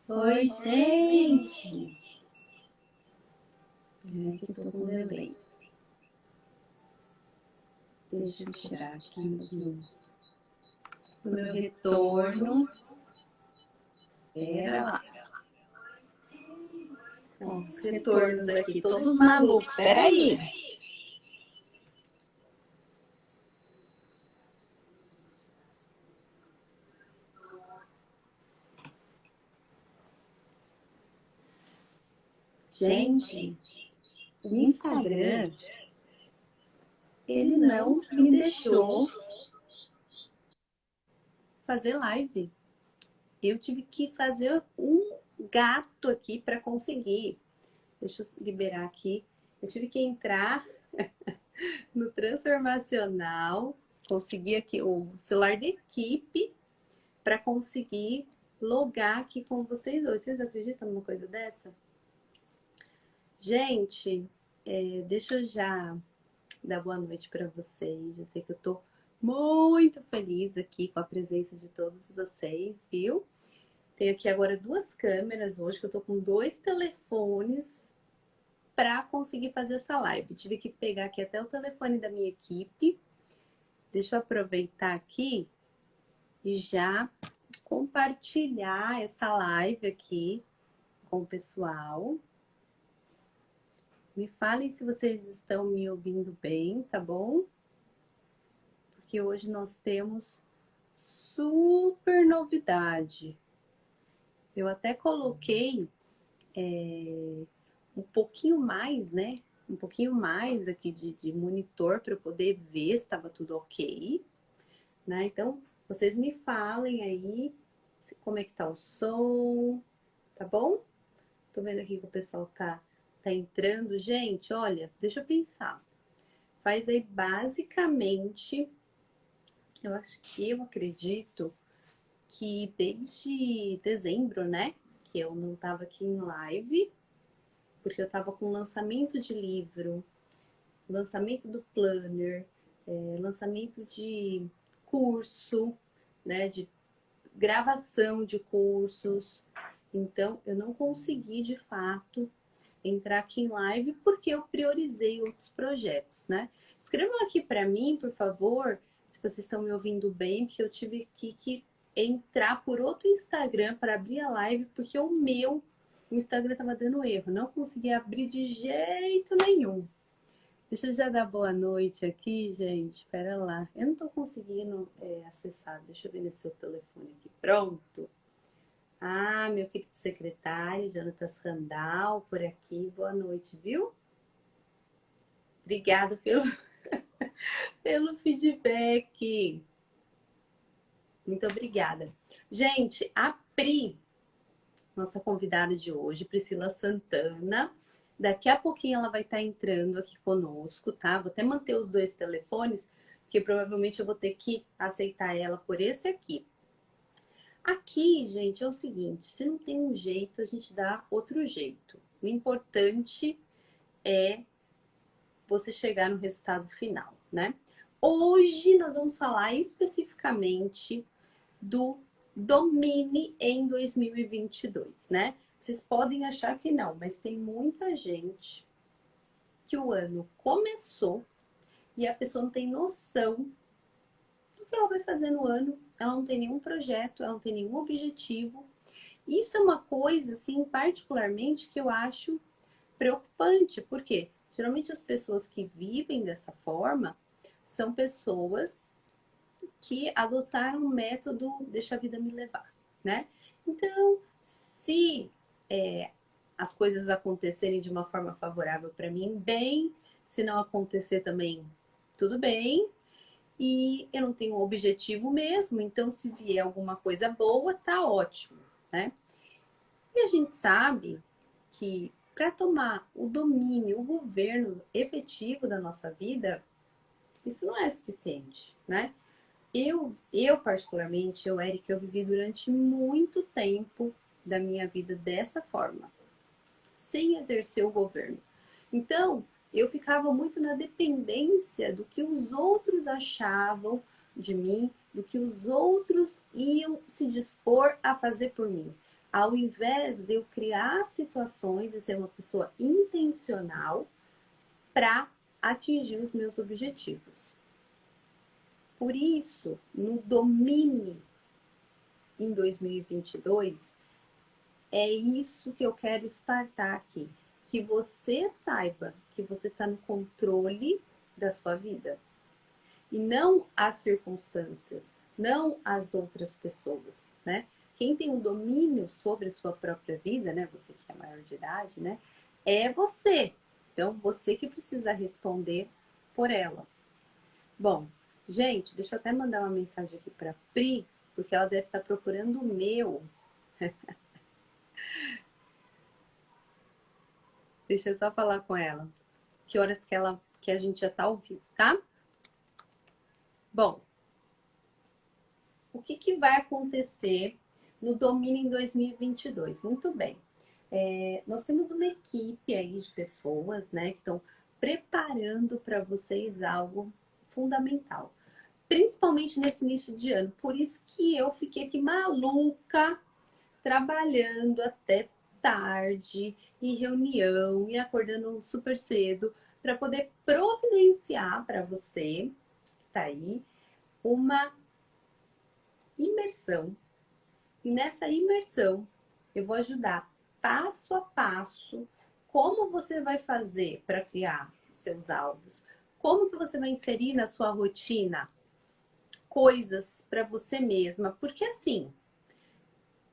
Oi, gente! Peraí que eu tô com delay. Deixa eu tirar aqui do meu retorno. Pera lá. Ó, os retornos aqui, todos malucos. Peraí. Gente, o Instagram, ele não me deixou fazer live. Eu tive que fazer um gato aqui para conseguir. Deixa eu liberar aqui. Eu tive que entrar no transformacional, conseguir aqui o celular da equipe para conseguir logar aqui com vocês dois. Vocês acreditam numa coisa dessa? Gente, deixa eu já dar boa noite para vocês. Eu sei que eu tô muito feliz aqui com a presença de todos vocês, viu? Tenho aqui agora duas câmeras hoje, que eu tô com dois telefones para conseguir fazer essa live. Tive que pegar aqui até o telefone da minha equipe. Deixa eu aproveitar aqui e já compartilhar essa live aqui com o pessoal. Me falem se vocês estão me ouvindo bem, tá bom? Porque hoje nós temos super novidade. Eu até coloquei um pouquinho mais, né? Um pouquinho mais aqui de monitor para eu poder ver se estava tudo ok, né? Então, vocês me falem aí como é que tá o som, tá bom? Tô vendo aqui que o pessoal tá entrando. Gente, olha, deixa eu pensar. Faz aí basicamente, eu acredito que desde dezembro, né? Que eu não tava aqui em live, porque eu tava com lançamento de livro, lançamento do planner, lançamento de curso, né? De gravação de cursos. Então, eu não consegui de fato entrar aqui em live porque eu priorizei outros projetos, né? Escrevam aqui para mim, por favor, se vocês estão me ouvindo bem, que eu tive que entrar por outro Instagram para abrir a live, porque o Instagram estava dando erro, não conseguia abrir de jeito nenhum. Deixa eu já dar boa noite aqui, gente. Espera lá. Eu não estou conseguindo acessar. Deixa eu ver nesse seu telefone aqui. Pronto. Ah, meu querido secretário, Jonatas Randall, por aqui. Boa noite, viu? Obrigada pelo feedback. Muito obrigada. Gente, a Pri, nossa convidada de hoje, Priscila Santana, daqui a pouquinho ela vai estar entrando aqui conosco, tá? Vou até manter os dois telefones, porque provavelmente eu vou ter que aceitar ela por esse aqui. Aqui, gente, é o seguinte, se não tem um jeito, a gente dá outro jeito. O importante é você chegar no resultado final, né? Hoje nós vamos falar especificamente do Domine em 2022, né? Vocês podem achar que não, mas tem muita gente que o ano começou e a pessoa não tem noção do que ela vai fazer no ano, ela não tem nenhum projeto, ela não tem nenhum objetivo. Isso é uma coisa, assim, particularmente que eu acho preocupante, porque geralmente as pessoas que vivem dessa forma são pessoas que adotaram o método deixa a vida me levar, né? Então, se as coisas acontecerem de uma forma favorável para mim, bem, se não acontecer também, tudo bem. E eu não tenho um objetivo mesmo, então se vier alguma coisa boa, tá ótimo, né? E a gente sabe que para tomar o domínio, o governo efetivo da nossa vida, isso não é suficiente, né? Eu particularmente, Eric, eu vivi durante muito tempo da minha vida dessa forma, sem exercer o governo. Então, eu ficava muito na dependência do que os outros achavam de mim, do que os outros iam se dispor a fazer por mim. ao invés de eu criar situações e ser uma pessoa intencional para atingir os meus objetivos. Por isso, no Domine em 2022, é isso que eu quero startar aqui. Que você saiba que você está no controle da sua vida. E não as circunstâncias, não as outras pessoas, né? Quem tem um domínio sobre a sua própria vida, né? Você que é maior de idade, né? É você. Então, você que precisa responder por ela. Bom, gente, deixa eu até mandar uma mensagem aqui para Pri, porque ela deve estar procurando o meu. Deixa eu só falar com ela. Que horas que a gente já tá ao vivo, tá? Bom, o que vai acontecer no Domínio em 2022? Muito bem. Nós temos uma equipe aí de pessoas, né, que estão preparando para vocês algo fundamental. Principalmente nesse início de ano. Por isso que eu fiquei aqui maluca, trabalhando até tarde, em reunião, e acordando super cedo, para poder providenciar para você, que tá aí, uma imersão. E nessa imersão, eu vou ajudar passo a passo como você vai fazer para criar os seus alvos, como que você vai inserir na sua rotina coisas para você mesma, porque assim,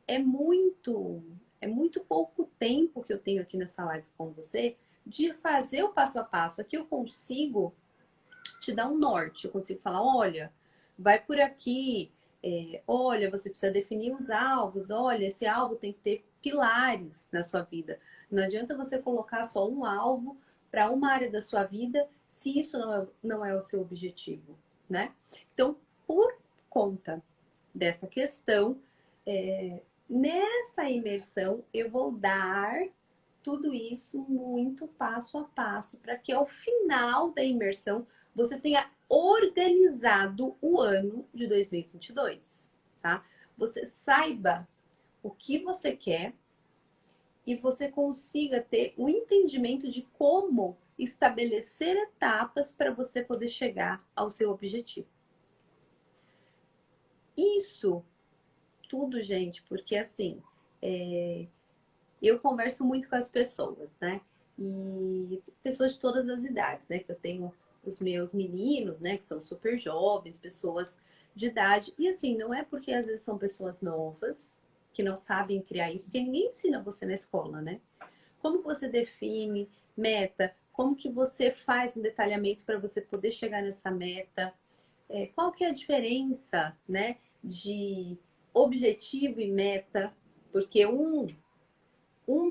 é muito é muito pouco tempo que eu tenho aqui nessa live com você de fazer o passo a passo. Aqui eu consigo te dar um norte, eu consigo falar, olha, vai por aqui, olha, você precisa definir os alvos, olha, esse alvo tem que ter pilares na sua vida. Não adianta você colocar só um alvo para uma área da sua vida se isso não é o seu objetivo, né? Então, por conta dessa questão, nessa imersão eu vou dar tudo isso muito passo a passo para que ao final da imersão você tenha organizado o ano de 2022, tá? Você saiba o que você quer e você consiga ter um entendimento de como estabelecer etapas para você poder chegar ao seu objetivo. Isso tudo, gente, porque assim, eu converso muito com as pessoas, né? E pessoas de todas as idades, né? Que eu tenho os meus meninos, né? Que são super jovens, pessoas de idade. E assim, não é porque às vezes são pessoas novas que não sabem criar isso, porque ninguém ensina você na escola, né? Como que você define meta? Como que você faz um detalhamento para você poder chegar nessa meta? Qual que é a diferença, né? De objetivo e meta? Porque um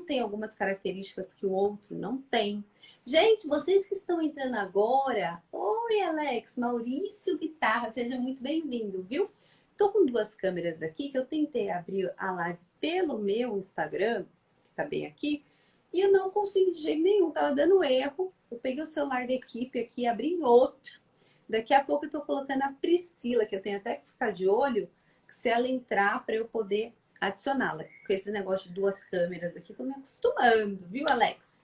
tem algumas características que o outro não tem. Gente, vocês que estão entrando agora, oi Alex, Maurício Guitarra, seja muito bem-vindo, viu? Tô com duas câmeras aqui que eu tentei abrir a live pelo meu Instagram, que tá bem aqui, e eu não consegui de jeito nenhum, tava dando erro. Eu peguei o celular da equipe aqui, abri em outro. Daqui a pouco eu tô colocando a Priscila, que eu tenho até que ficar de olho, se ela entrar para eu poder adicioná-la. Com esse negócio de duas câmeras aqui, tô me acostumando, viu, Alex?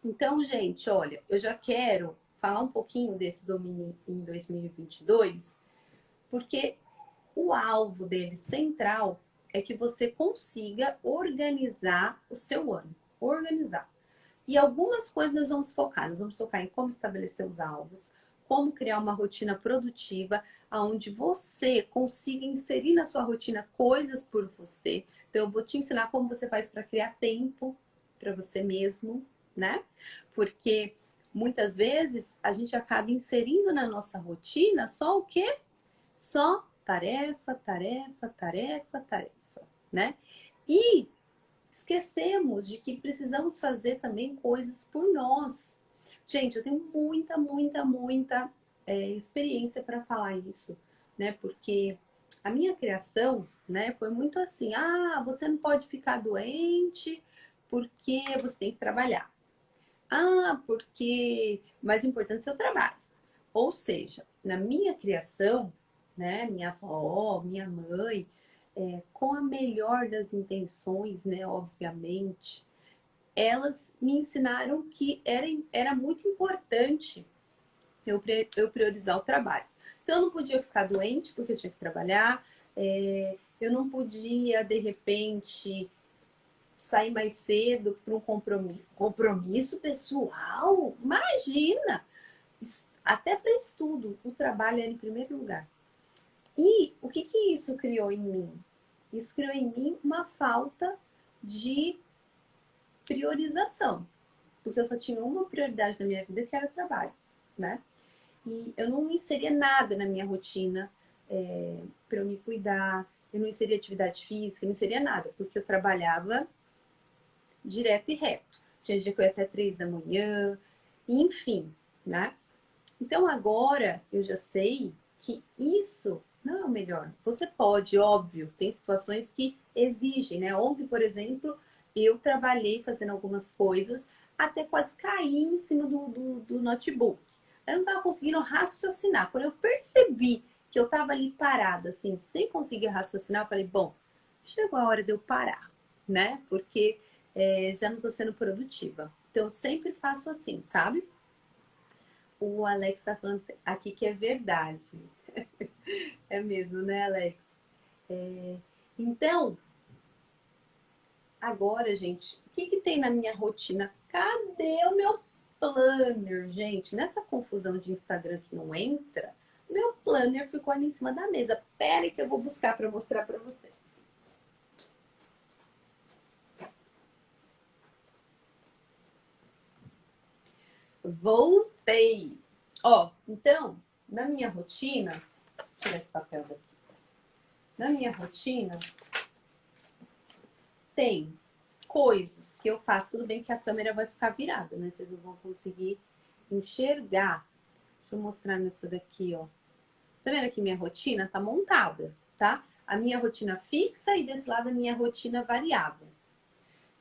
Então, gente, olha, eu já quero falar um pouquinho desse domínio em 2022, porque o alvo dele central é que você consiga organizar o seu ano. Organizar. E algumas coisas nós vamos focar. Nós vamos focar em como estabelecer os alvos, como criar uma rotina produtiva, onde você consiga inserir na sua rotina coisas por você. Então, eu vou te ensinar como você faz para criar tempo para você mesmo, né? Porque muitas vezes a gente acaba inserindo na nossa rotina só o quê? Só tarefa, tarefa, tarefa, tarefa, né? E esquecemos de que precisamos fazer também coisas por nós. Gente, eu tenho muita experiência para falar isso, né? Porque a minha criação, né, foi muito assim: ah, você não pode ficar doente porque você tem que trabalhar. Ah, porque mais importante é o seu trabalho. Ou seja, na minha criação, né, minha avó, minha mãe, com a melhor das intenções, né, obviamente, elas me ensinaram que era muito importante eu priorizar o trabalho. Então, eu não podia ficar doente porque eu tinha que trabalhar, eu não podia, de repente, sair mais cedo para um compromisso pessoal. Imagina! Até para estudo, o trabalho era em primeiro lugar. E o que isso criou em mim? Isso criou em mim uma falta de priorização, porque eu só tinha uma prioridade na minha vida, que era o trabalho, né? E eu não inseria nada na minha rotina para eu me cuidar, eu não inseria atividade física, eu não inseria nada, porque eu trabalhava direto e reto. Tinha dia que eu ia até 3 da manhã, enfim, né? Então agora eu já sei que isso não é o melhor. Você pode, óbvio, tem situações que exigem, né? Ontem, por exemplo, eu trabalhei fazendo algumas coisas até quase cair em cima do notebook. Eu não estava conseguindo raciocinar. Quando eu percebi que eu estava ali parada, assim, sem conseguir raciocinar, eu falei, bom, chegou a hora de eu parar, né? Porque já não estou sendo produtiva. Então, eu sempre faço assim, sabe? O Alex está falando aqui que é verdade. É mesmo, né, Alex? Então, agora, gente, o que tem na minha rotina? Cadê o meu planner, gente? Nessa confusão de Instagram que não entra, meu planner ficou ali em cima da mesa. Pera que eu vou buscar para mostrar para vocês. Voltei! Ó, então, na minha rotina, vou tirar esse papel daqui. Na minha rotina, tem coisas que eu faço. Tudo bem que a câmera vai ficar virada, né? Vocês não vão conseguir enxergar. Deixa eu mostrar nessa daqui, ó. Tá vendo aqui minha rotina? Tá montada, tá? A minha rotina fixa e desse lado a minha rotina variável.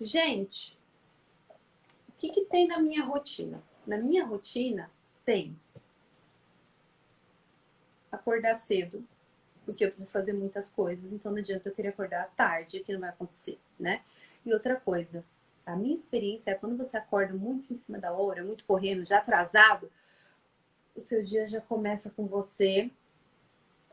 Gente, o que tem na minha rotina? Na minha rotina tem acordar cedo, porque eu preciso fazer muitas coisas, então não adianta eu querer acordar tarde, que não vai acontecer, né? E outra coisa, a minha experiência é quando você acorda muito em cima da hora, muito correndo, já atrasado, o seu dia já começa com você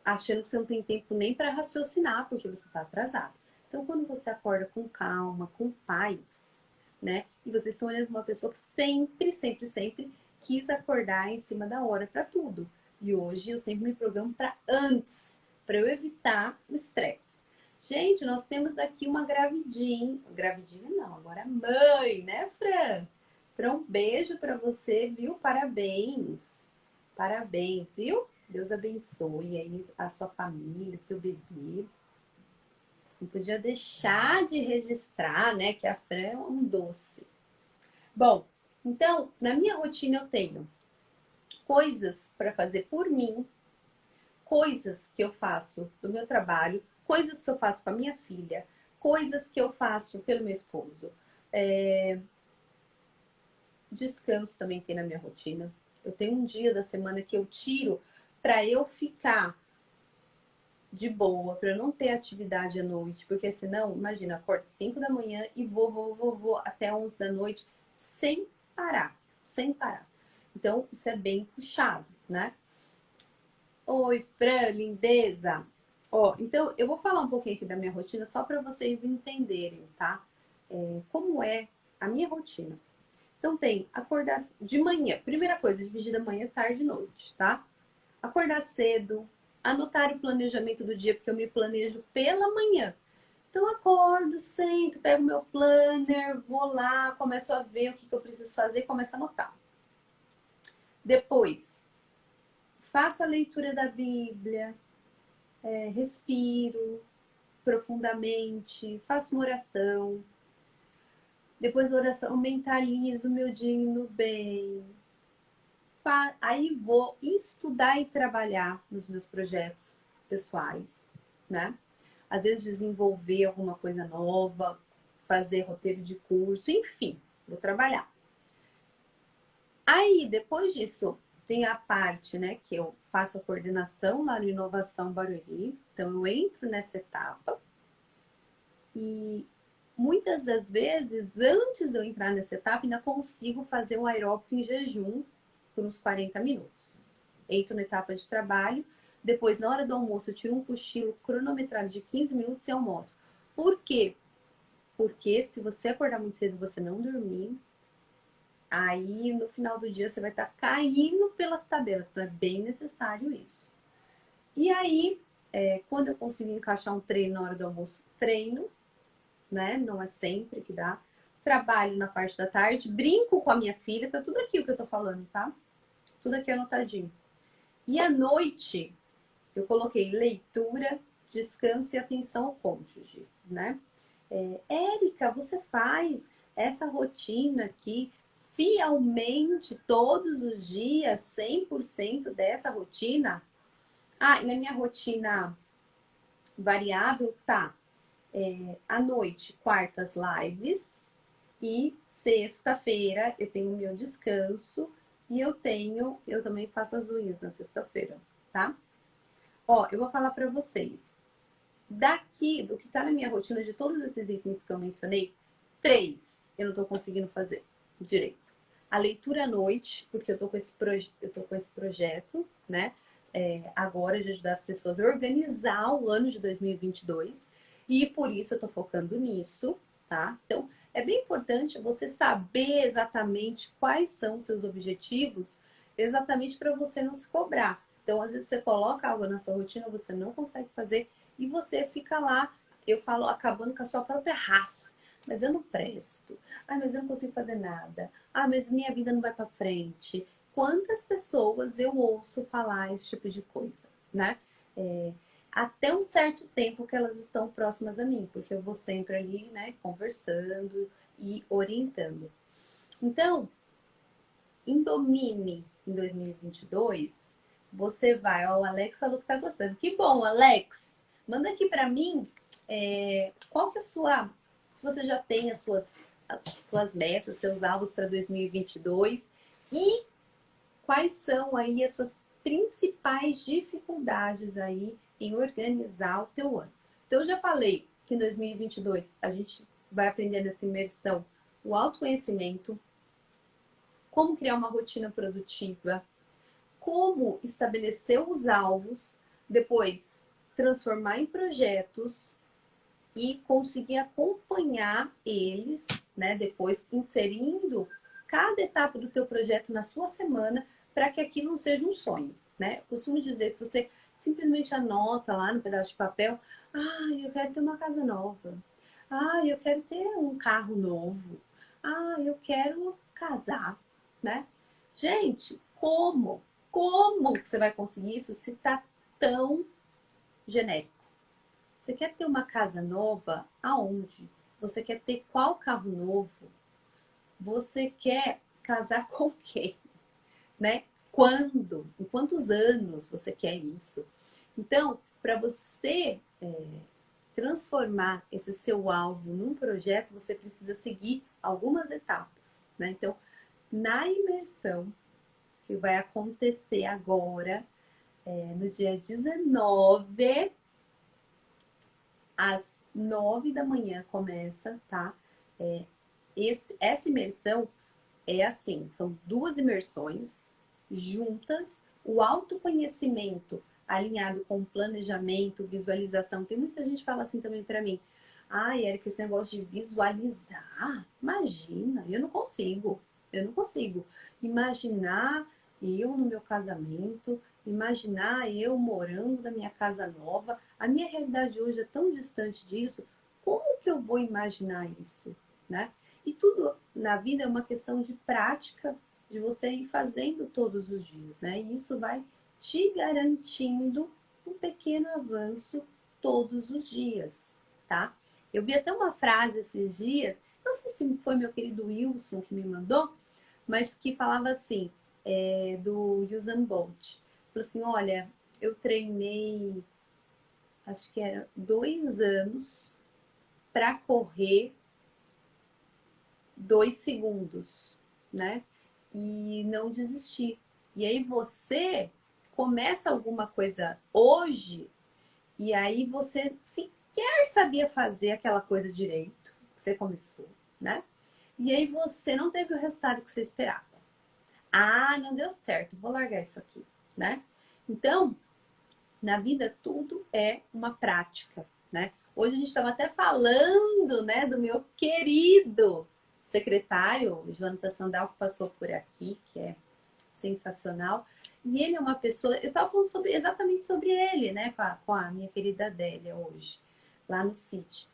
achando que você não tem tempo nem para raciocinar, porque você está atrasado. Então, quando você acorda com calma, com paz, né? E vocês estão olhando para uma pessoa que sempre, sempre, sempre quis acordar em cima da hora para tudo. E hoje eu sempre me programo para antes, para eu evitar o estresse. Gente, nós temos aqui uma gravidinha. Gravidinha não, agora mãe, né, Fran? Fran, um beijo para você, viu? Parabéns. Parabéns, viu? Deus abençoe aí a sua família, seu bebê. Não podia deixar de registrar, né, que a Fran é um doce. Bom, então, na minha rotina eu tenho coisas para fazer por mim, coisas que eu faço do meu trabalho, coisas que eu faço com a minha filha, coisas que eu faço pelo meu esposo. Descanso também tem na minha rotina. Eu tenho um dia da semana que eu tiro para eu ficar de boa, para eu não ter atividade à noite, porque senão, imagina, acordo 5 da manhã e vou até 11 da noite sem parar, sem parar. Então, isso é bem puxado, né? Oi, Fran, lindeza! Ó, então, eu vou falar um pouquinho aqui da minha rotina só para vocês entenderem, tá? Como é a minha rotina. Então, tem acordar de manhã. Primeira coisa, dividir da manhã, tarde e noite, tá? Acordar cedo, anotar o planejamento do dia, porque eu me planejo pela manhã. Então, acordo, sento, pego meu planner, vou lá, começo a ver o que eu preciso fazer, começo a anotar. Depois, faço a leitura da Bíblia, respiro profundamente, faço uma oração. Depois da oração, mentalizo meu dia indo bem. Aí vou estudar e trabalhar nos meus projetos pessoais, né? Às vezes desenvolver alguma coisa nova, fazer roteiro de curso, enfim, vou trabalhar. Aí, depois disso, tem a parte, né, que eu faço a coordenação lá no Inovação Barueri. Então, eu entro nessa etapa. E muitas das vezes, antes de eu entrar nessa etapa, ainda consigo fazer um aeróbico em jejum por uns 40 minutos. Entro na etapa de trabalho, depois, na hora do almoço, eu tiro um cochilo cronometrado de 15 minutos e almoço. Por quê? Porque se você acordar muito cedo e você não dormir, aí no final do dia você vai estar caindo pelas tabelas. Então é bem necessário isso. E aí, quando eu consigo encaixar um treino na hora do almoço, treino, né? Não é sempre que dá. Trabalho na parte da tarde, brinco com a minha filha, tá tudo aqui o que eu tô falando, tá? Tudo aqui anotadinho. E à noite, eu coloquei leitura, descanso e atenção ao cônjuge, né? Érica, você faz essa rotina aqui fielmente todos os dias, 100% dessa rotina? Ah, e na minha rotina variável, tá? À noite, quartas lives e sexta-feira eu tenho o meu descanso e eu também faço as unhas na sexta-feira, tá? Ó, eu vou falar para vocês. Daqui, do que tá na minha rotina, de todos esses itens que eu mencionei, 3 eu não tô conseguindo fazer direito. A leitura à noite, porque eu tô com esse projeto, né? Agora de ajudar as pessoas a organizar o ano de 2022 e por isso eu tô focando nisso, tá? Então, é bem importante você saber exatamente quais são os seus objetivos, exatamente para você não se cobrar. Então, às vezes você coloca algo na sua rotina, você não consegue fazer e você fica lá, eu falo, acabando com a sua própria raça. Mas eu não presto. Ah, mas eu não consigo fazer nada. Ah, mas minha vida não vai para frente. Quantas pessoas eu ouço falar esse tipo de coisa, né? Até um certo tempo que elas estão próximas a mim, porque eu vou sempre ali, né, conversando e orientando. Então, em Domine em 2022, você vai, ó, o Alex falou que tá gostando. Que bom, Alex! Manda aqui para mim qual que é a sua, se você já tem as suas metas, seus alvos para 2022 e quais são aí as suas principais dificuldades aí em organizar o teu ano. Então, eu já falei que em 2022 a gente vai aprender nessa imersão o autoconhecimento, como criar uma rotina produtiva, como estabelecer os alvos, depois transformar em projetos e conseguir acompanhar eles, né? Depois inserindo cada etapa do teu projeto na sua semana para que aquilo não seja um sonho, né? Eu costumo dizer, se você simplesmente anota lá no pedaço de papel, eu quero ter uma casa nova. Eu quero ter um carro novo. Eu quero casar, né? Gente, como? Como que você vai conseguir isso se tá tão genérico? Você quer ter uma casa nova? Aonde? Você quer ter qual carro novo? Você quer casar com quem? Né? Quando? Em quantos anos você quer isso? Então, para você transformar esse seu alvo num projeto, você precisa seguir algumas etapas, né? Então, na imersão que vai acontecer agora, no dia 19, às 9 da manhã começa, tá? Essa imersão é assim, são 2 imersões juntas, o autoconhecimento alinhado com planejamento, visualização. Tem muita gente que fala assim também para mim, Erika, esse negócio de visualizar, imagina, eu não consigo imaginar eu no meu casamento, imaginar eu morando na minha casa nova, a minha realidade hoje é tão distante disso, como que eu vou imaginar isso, né? E tudo na vida é uma questão de prática, de você ir fazendo todos os dias, né? E isso vai te garantindo um pequeno avanço todos os dias, tá? Eu vi até uma frase esses dias, não sei se foi meu querido Wilson que me mandou, mas que falava assim, do Usain Bolt. Falou assim, olha, eu treinei, acho que era 2 anos para correr 2 segundos, né? E não desistir. E aí você começa alguma coisa hoje e aí você se sequer sabia fazer aquela coisa direito que você começou, né? E aí você não teve o resultado que você esperava. Ah, não deu certo, vou largar isso aqui, né? Então, na vida tudo é uma prática, né? Hoje a gente estava até falando, né, do meu querido secretário, o Jonathan Sandal, que passou por aqui, que é sensacional. E ele é uma pessoa, eu estava falando exatamente sobre ele, né, com a minha querida Adélia hoje, lá no City.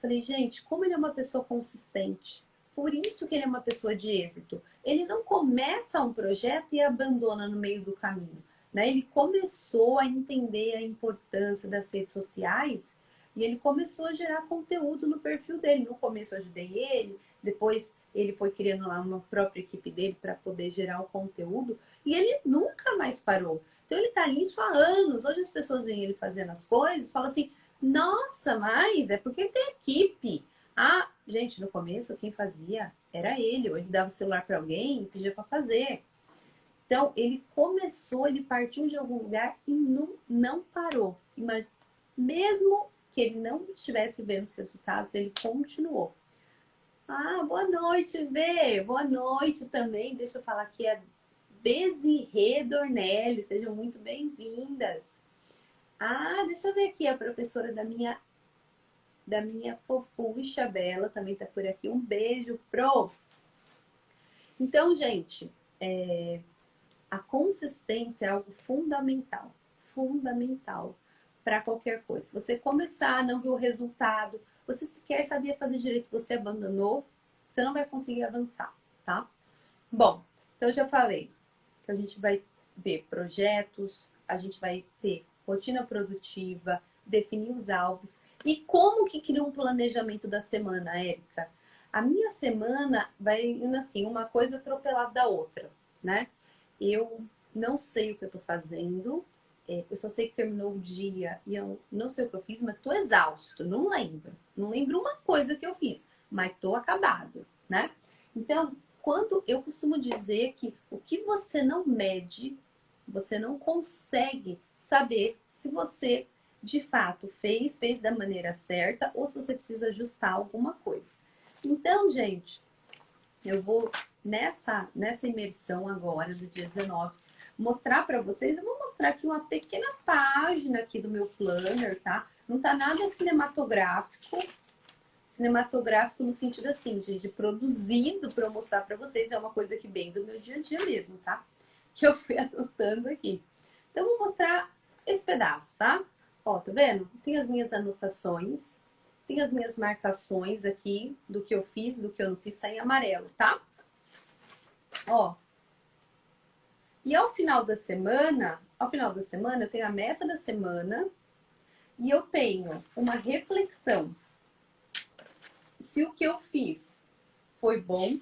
Falei, gente, como ele é uma pessoa consistente. Por isso que ele é uma pessoa de êxito. Ele não começa um projeto e abandona no meio do caminho, né? Ele começou a entender a importância das redes sociais e ele começou a gerar conteúdo no perfil dele. No começo eu ajudei ele, depois ele foi criando lá uma própria equipe dele para poder gerar o conteúdo e ele nunca mais parou. Então ele está nisso há anos. Hoje as pessoas veem ele fazendo as coisas e falam assim, nossa, mas é porque tem equipe. Ah, gente, no começo quem fazia era ele, ou ele dava o celular para alguém e pedia para fazer. Então, ele começou, ele partiu de algum lugar e não parou. Mas mesmo que ele não estivesse vendo os resultados, ele continuou. Ah, boa noite, Vê. Boa noite também. Deixa eu falar aqui, é Desirê Dornelli. Sejam muito bem-vindas. Ah, deixa eu ver aqui, a professora da minha fofucha Bela também tá por aqui. Um beijo, Pro! Então, gente, a consistência é algo fundamental. Fundamental para qualquer coisa. Se você começar, não viu o resultado, você sequer sabia fazer direito, você abandonou, você não vai conseguir avançar, tá? Bom, então eu já falei que a gente vai ver projetos, a gente vai ter rotina produtiva, definir os alvos. E como que cria um planejamento da semana, Érica? A minha semana vai indo assim, uma coisa atropelada da outra, né? Eu não sei o que eu tô fazendo, eu só sei que terminou o dia e eu não sei o que eu fiz, mas tô exausto, não lembro. Não lembro uma coisa que eu fiz, mas tô acabado, né? Então, quando eu costumo dizer que o que você não mede, você não consegue saber se você de fato fez da maneira certa ou se você precisa ajustar alguma coisa. Então, gente, eu vou nessa imersão agora do dia 19 mostrar para vocês, eu vou mostrar aqui uma pequena página aqui do meu planner, tá? Não tá nada cinematográfico no sentido assim, de produzido para eu mostrar para vocês, é uma coisa que bem do meu dia a dia mesmo, tá? Que eu fui anotando aqui. Então, eu vou mostrar esse pedaço, tá? Ó, tá vendo? Tem as minhas anotações, tem as minhas marcações aqui do que eu fiz, do que eu não fiz, tá em amarelo, tá? Ó. E ao final da semana eu tenho a meta da semana e eu tenho uma reflexão. Se o que eu fiz foi bom,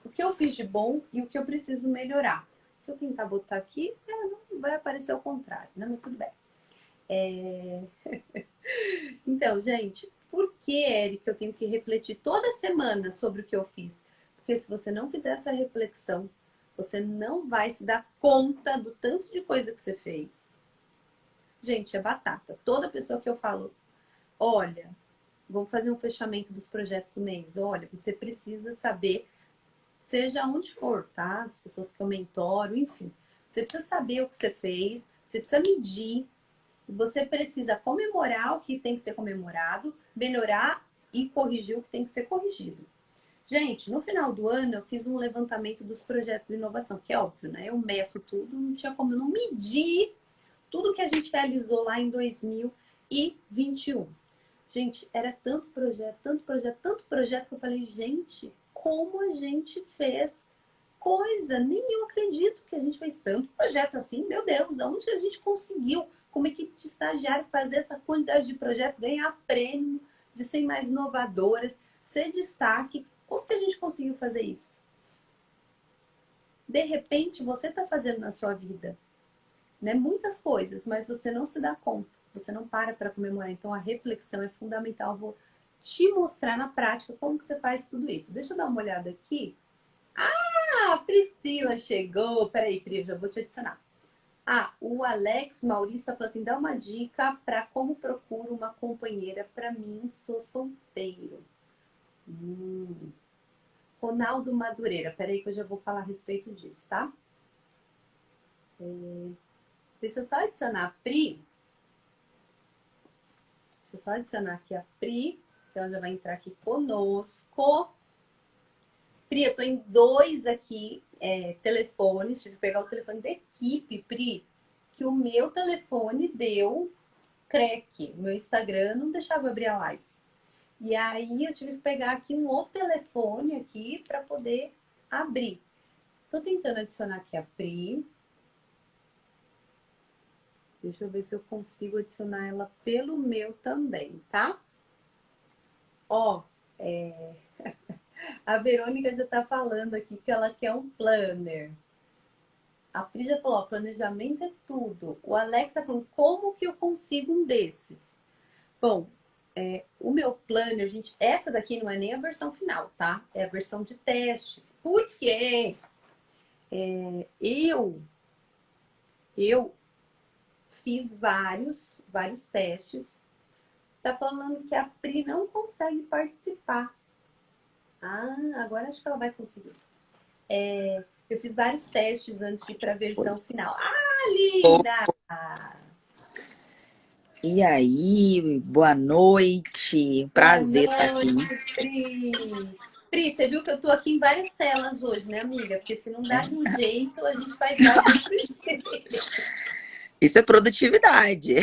o que eu fiz de bom e o que eu preciso melhorar. Se eu tentar botar aqui, não vai aparecer o contrário, né? Mas tudo bem. Então, gente, por que, Érica, eu tenho que refletir toda semana sobre o que eu fiz? Porque se você não fizer essa reflexão, você não vai se dar conta do tanto de coisa que você fez. Gente, é batata. Toda pessoa que eu falo, olha, vamos fazer um fechamento dos projetos do mês. Olha, você precisa saber, seja onde for, tá? As pessoas que eu mentoro, enfim. Você precisa saber o que você fez, você precisa medir, você precisa comemorar o que tem que ser comemorado, melhorar e corrigir o que tem que ser corrigido. Gente, no final do ano eu fiz um levantamento dos projetos de inovação, que é óbvio, né? Eu meço tudo, não tinha como não medir tudo que a gente realizou lá em 2021. Gente, era tanto projeto, tanto projeto, tanto projeto que eu falei, gente, como a gente fez coisa, nem eu acredito que a gente fez tanto projeto assim, meu Deus, aonde a gente conseguiu, como equipe de estagiário, fazer essa quantidade de projeto, ganhar prêmio, de ser mais inovadoras, ser destaque, como que a gente conseguiu fazer isso? De repente, você está fazendo na sua vida, né, muitas coisas, mas você não se dá conta, você não para comemorar, então a reflexão é fundamental, eu vou te mostrar na prática como que você faz tudo isso. Deixa eu dar uma olhada aqui. Ah, a Priscila chegou. Peraí, Pri, já vou te adicionar. Ah, o Alex Maurício falou assim, dá uma dica para como procuro uma companheira para mim, sou solteiro. Hum. Ronaldo Madureira, peraí que eu já vou falar a respeito disso, tá? Deixa eu só adicionar a Pri. Deixa eu só adicionar aqui a Pri, que ela já vai entrar aqui conosco. Pri, eu tô em 2 aqui telefones, tive que pegar o telefone da equipe, Pri, que o meu telefone deu crack. O meu Instagram não deixava eu abrir a live. E aí eu tive que pegar aqui um outro telefone aqui para poder abrir. Tô tentando adicionar aqui a Pri. Deixa eu ver se eu consigo adicionar ela pelo meu também, tá? Ó, a Verônica já tá falando aqui que ela quer um planner. A Pri já falou, ó, planejamento é tudo. O Alex tá falando, como que eu consigo um desses? Bom, o meu planner, gente, essa daqui não é nem a versão final, tá? É a versão de testes. Por quê? Eu fiz vários testes. Tá falando que a Pri não consegue participar. Ah, agora acho que ela vai conseguir. Eu fiz vários testes antes de ir para a versão final. Ah, linda! E aí, boa noite. Prazer estar aqui. Boa noite, Pri. Pri, você viu que eu tô aqui em várias telas hoje, né, amiga? Porque se não dá de um jeito, a gente faz mais de outro jeito. Isso é produtividade.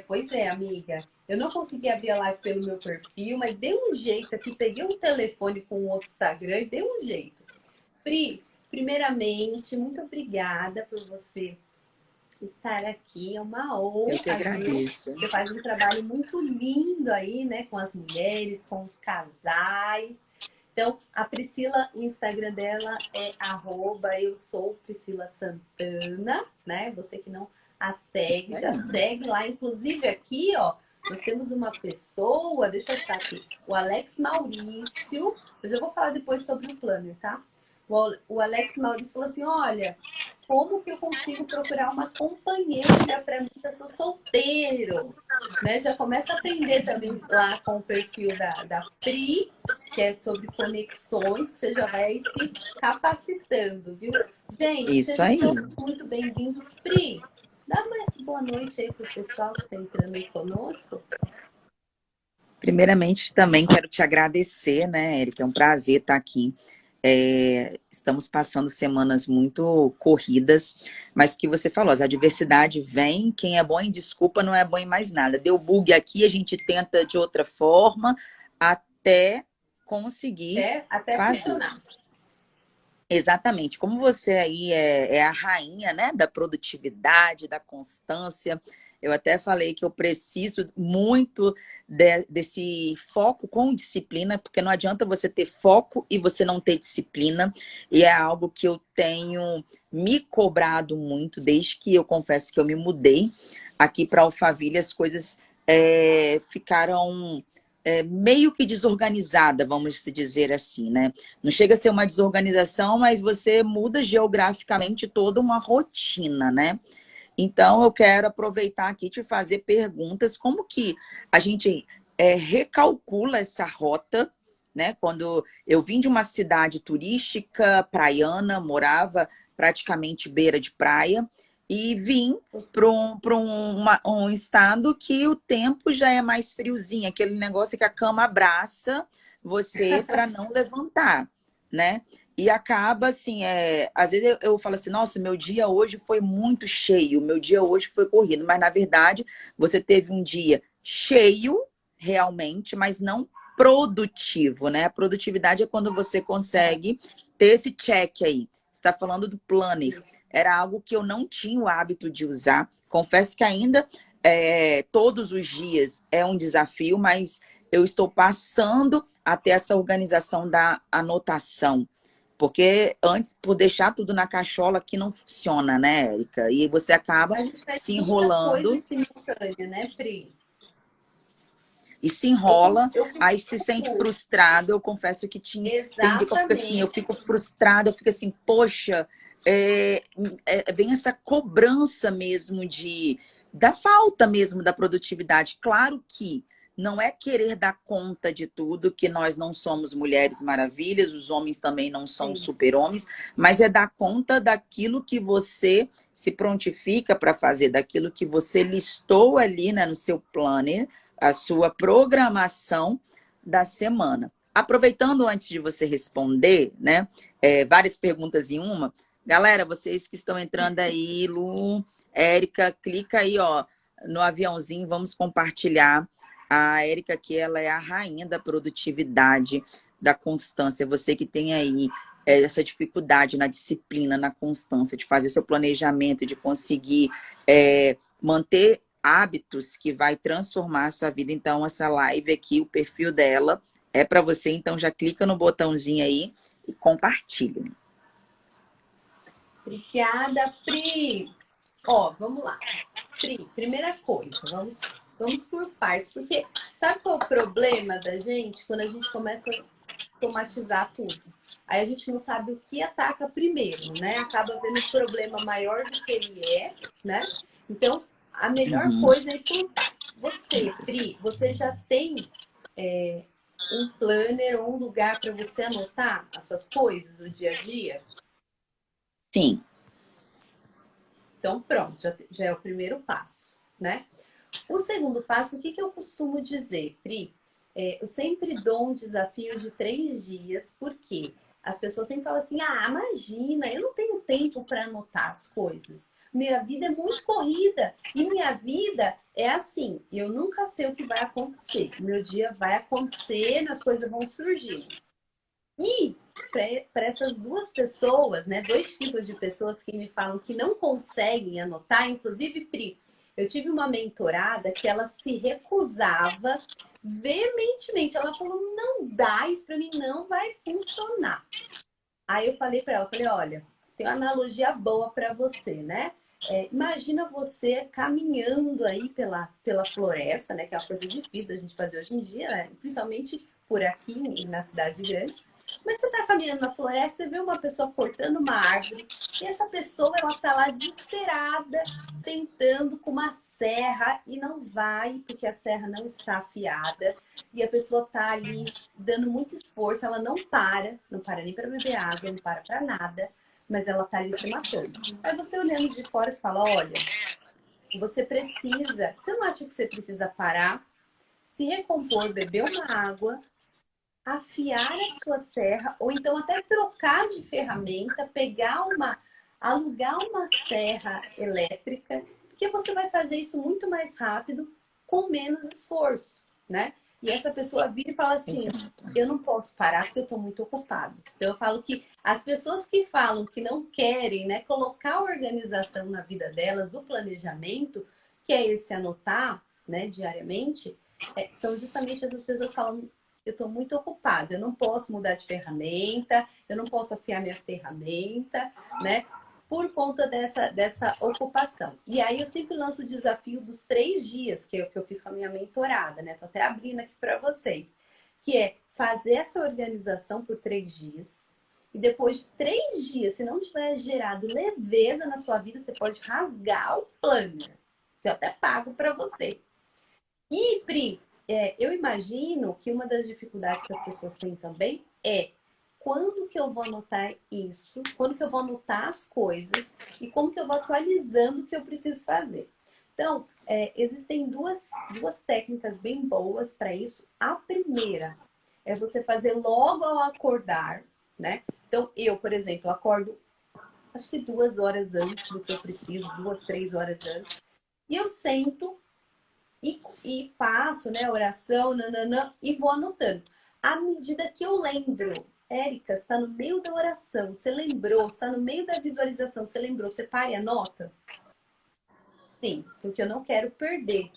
Pois é, amiga. Eu não consegui abrir a live pelo meu perfil, mas dei um jeito aqui. Peguei um telefone com o outro Instagram e dei um jeito. Pri, primeiramente, muito obrigada por você estar aqui. É uma Eu que honra, viu? agradeço. Você faz um trabalho muito lindo aí, né? Com as mulheres, com os casais. Então, a Priscila, o Instagram dela é @eu sou Priscila Santana, né? Você que não a segue, já segue lá. Inclusive aqui, ó, nós temos uma pessoa, deixa eu achar aqui, o Alex Maurício. Eu já vou falar depois sobre o planner, tá? O Alex Maurício falou assim, olha, como que eu consigo procurar uma companheira para mim, que eu sou solteiro? Né? Já começa a aprender também lá com o perfil da Pri, que é sobre conexões, que você já vai se capacitando, viu? Gente, Isso sejam aí. todos muito bem-vindos. Pri, dá uma boa noite aí pro pessoal que está entrando aí conosco. Primeiramente, também quero te agradecer, né, Erika? É um prazer estar aqui. Estamos passando semanas muito corridas, mas que você falou, as adversidades vêm, quem é bom em desculpa não é bom em mais nada. Deu bug aqui, a gente tenta de outra forma até conseguir Até fazer. funcionar. Exatamente. Como você aí é a rainha, né, da produtividade, da constância, eu até falei que eu preciso muito desse foco com disciplina, porque não adianta você ter foco e você não ter disciplina, e é algo que eu tenho me cobrado muito desde que eu confesso que eu me mudei aqui para Alphaville, as coisas ficaram meio que desorganizada, vamos se dizer assim, né? Não chega a ser uma desorganização, mas você muda geograficamente toda uma rotina, né? Então, eu quero aproveitar aqui e te fazer perguntas, como que a gente recalcula essa rota, né? Quando eu vim de uma cidade turística, praiana, morava praticamente beira de praia, e vim para um estado que o tempo já é mais friozinho, aquele negócio que a cama abraça você para não levantar, né? E acaba assim, às vezes eu falo assim, nossa, meu dia hoje foi muito cheio, meu dia hoje foi corrido, mas na verdade você teve um dia cheio, realmente, mas não produtivo, né? A produtividade é quando você consegue ter esse check aí. Você está falando do planner. Era algo que eu não tinha o hábito de usar. Confesso que ainda todos os dias é um desafio, mas eu estou passando a ter essa organização da anotação. Porque antes, por deixar tudo na cachola, que não funciona, né, Érica? E você acaba A gente faz se muita coisa enrolando simultânea, né, Pri? e se enrola, Eu aí se sente costumo. frustrado. Eu confesso que tem dia que eu fico assim, eu Exatamente. fico frustrada, eu fico assim, poxa, vem essa cobrança mesmo da falta mesmo da produtividade. Claro que não é querer dar conta de tudo, que nós não somos mulheres maravilhas, os homens também não são Sim. super-homens, mas é dar conta daquilo que você se prontifica para fazer, daquilo que você listou ali, né, no seu planner, a sua programação da semana. Aproveitando antes de você responder, né, várias perguntas em uma, galera, vocês que estão entrando aí, Lu, Érica, clica aí, ó, no aviãozinho, vamos compartilhar. A Érica aqui, ela é a rainha da produtividade, da constância. Você que tem aí essa dificuldade na disciplina, na constância, de fazer seu planejamento, de conseguir manter hábitos que vai transformar a sua vida. Então, essa live aqui, o perfil dela é para você. Então, já clica no botãozinho aí e compartilha. Obrigada, Pri. Ó, vamos lá. Pri, primeira coisa, vamos por partes, porque sabe qual é o problema da gente quando a gente começa a automatizar tudo? Aí a gente não sabe o que ataca primeiro, né? Acaba vendo o problema maior do que ele é, né? Então, a melhor coisa é ir por partes. Você, Pri, você já tem um planner ou um lugar para você anotar as suas coisas do dia a dia? Sim. Então, pronto, já é o primeiro passo, né? O segundo passo, o que eu costumo dizer, Pri? Eu sempre dou um desafio de 3 dias, porque as pessoas sempre falam assim: ah, imagina, eu não tenho tempo para anotar as coisas. Minha vida é muito corrida e minha vida é assim, eu nunca sei o que vai acontecer. Meu dia vai acontecer, as coisas vão surgir. E para essas duas pessoas, né, 2 tipos de pessoas que me falam que não conseguem anotar, inclusive, Pri, eu tive uma mentorada que ela se recusava veementemente. Ela falou: não dá, isso para mim não vai funcionar. Aí eu falei para ela, falei: olha, tem uma analogia boa para você, né? Imagina você caminhando aí pela floresta, né? Que é uma coisa difícil a gente fazer hoje em dia, né? Principalmente por aqui na cidade grande. Mas você tá caminhando na floresta, você vê uma pessoa cortando uma árvore, e essa pessoa, ela tá lá desesperada, tentando com uma serra, e não vai, porque a serra não está afiada, e a pessoa tá ali dando muito esforço, ela não para nem para beber água, não para nada, mas ela tá ali se matando. Aí você olhando de fora, você fala: olha, você não acha que você precisa parar, se recompor, beber uma água, afiar a sua serra, ou então até trocar de ferramenta, alugar uma serra elétrica, porque você vai fazer isso muito mais rápido, com menos esforço, né? E essa pessoa vira e fala assim: eu não posso parar porque eu estou muito ocupado. Então eu falo que as pessoas que falam que não querem, né, colocar a organização na vida delas, o planejamento, que é esse anotar, né, diariamente, são justamente essas pessoas que falam: eu estou muito ocupada, eu não posso mudar de ferramenta, eu não posso afiar minha ferramenta, né? Por conta dessa ocupação. E aí eu sempre lanço o desafio dos 3 dias, que é o que eu fiz com a minha mentorada, né? Tô até abrindo aqui para vocês, que é fazer essa organização por 3 dias. E depois de 3 dias, se não tiver gerado leveza na sua vida, você pode rasgar o planner. Eu até pago para você. E, Pri, eu imagino que uma das dificuldades que as pessoas têm também é: quando que eu vou anotar isso, quando que eu vou anotar as coisas e como que eu vou atualizando o que eu preciso fazer. Então, existem duas técnicas bem boas para isso. A primeira é você fazer logo ao acordar, né? Então, eu, por exemplo, acordo acho que 2 horas antes do que eu preciso, 2, 3 horas antes, e eu sento e faço, né, oração, nananã, e vou anotando. À medida que eu lembro, Érica, está no meio da oração, você lembrou, está no meio da visualização, você lembrou, você para e anota? Sim, porque eu não quero perder,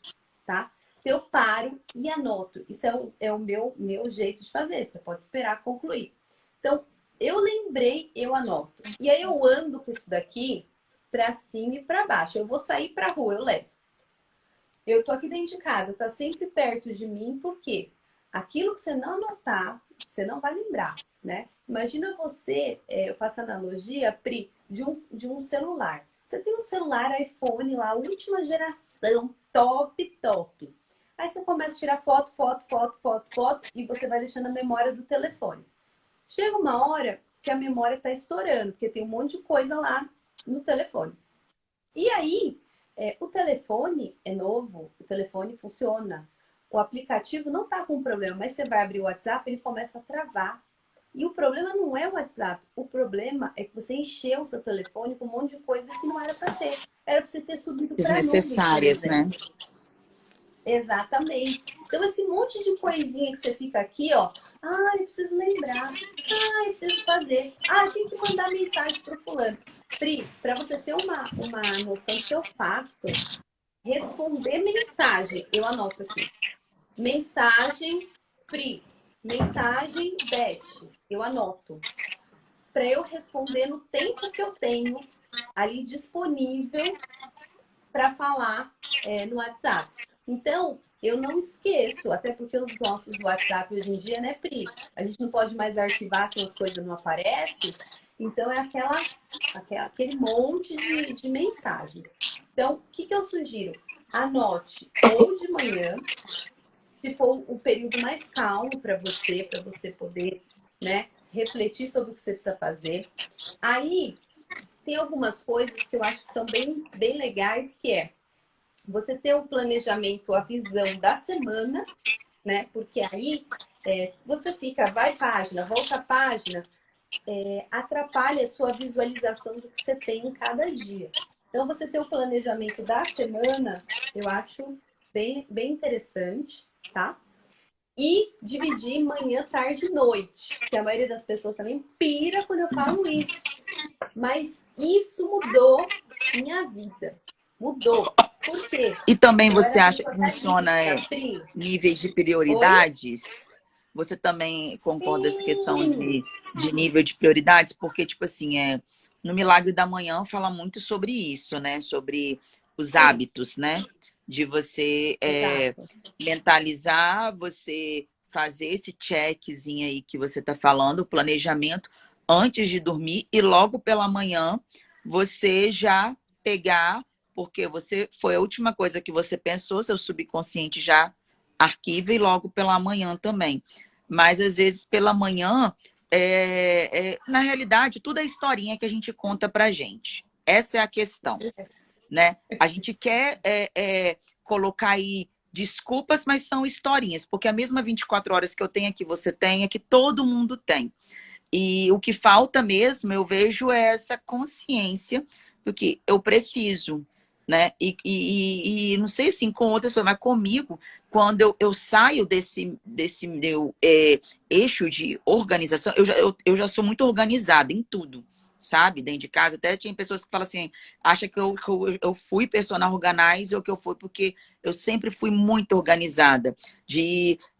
tá? Eu paro e anoto. Isso é o meu jeito de fazer, você pode esperar concluir. Então, eu lembrei, eu anoto. E aí eu ando com isso daqui para cima e para baixo. Eu vou sair para a rua, eu levo. Eu tô aqui dentro de casa, tá sempre perto de mim, porque aquilo que você não anotar, você não vai lembrar, né? Imagina você, eu faço analogia, Pri, de um celular. Você tem um celular iPhone lá, última geração, top, top. Aí você começa a tirar foto, foto, foto, foto, foto, e você vai deixando a memória do telefone. Chega uma hora que a memória está estourando, porque tem um monte de coisa lá no telefone. E aí, o telefone é novo, o telefone funciona. O aplicativo não está com problema, mas você vai abrir o WhatsApp, ele começa a travar. E o problema não é o WhatsApp, o problema é que você encheu o seu telefone com um monte de coisa que não era para ter. Era para você ter subido para a nuvem, por Desnecessárias, né? exemplo. Exatamente. Então, esse monte de coisinha que você fica aqui, ó. Ah, eu preciso lembrar. Ah, eu preciso fazer. Ah, tem que mandar mensagem pro fulano. Pri, para você ter uma noção do que eu faço, responder mensagem, eu anoto aqui. Mensagem, Pri. Mensagem, Beth. Eu anoto. Para eu responder no tempo que eu tenho ali disponível para falar no WhatsApp. Então, eu não esqueço, até porque os nossos WhatsApp hoje em dia, né, Pri? A gente não pode mais arquivar se as coisas não aparecem. Então, é aquele monte de mensagens. Então, o que eu sugiro? Anote ou de manhã, se for o período mais calmo para você poder, né, refletir sobre o que você precisa fazer. Aí, tem algumas coisas que eu acho que são bem, bem legais, que é você ter o planejamento, a visão da semana, né? Porque aí, se você fica, vai página, volta a página, atrapalha a sua visualização do que você tem em cada dia. Então, você ter o planejamento da semana, eu acho bem, bem interessante, tá? E dividir manhã, tarde e noite, que a maioria das pessoas também pira quando eu falo isso. Mas isso mudou minha vida. Mudou. Por quê? E também Eu você era acha que pessoa funciona carícia, Pri. níveis de Oi? prioridades? Você também concorda com essa questão Sim! de nível de prioridades? Porque, tipo assim, no Milagre da Manhã fala muito sobre isso, né? Sobre os Sim, hábitos, né? De você exato. mentalizar, você fazer esse checkzinho aí que você está falando, o planejamento, antes de dormir e logo pela manhã você já pegar, porque você foi a última coisa que você pensou, seu subconsciente já arquiva e logo pela manhã também. Mas às vezes pela manhã, na realidade, tudo é historinha que a gente conta pra gente. Essa é a questão, né? A gente quer colocar aí desculpas, mas são historinhas, porque a mesma 24 horas que eu tenho aqui, você tem, é que todo mundo tem. E o que falta mesmo, eu vejo, é essa consciência do que eu preciso, né? E não sei assim, com outras pessoas, mas comigo, quando eu saio desse meu eixo de organização, eu já sou muito organizada em tudo, sabe? Dentro de casa, até tinha pessoas que falam assim, acha que eu fui personal organizer ou que eu fui porque eu sempre fui muito organizada.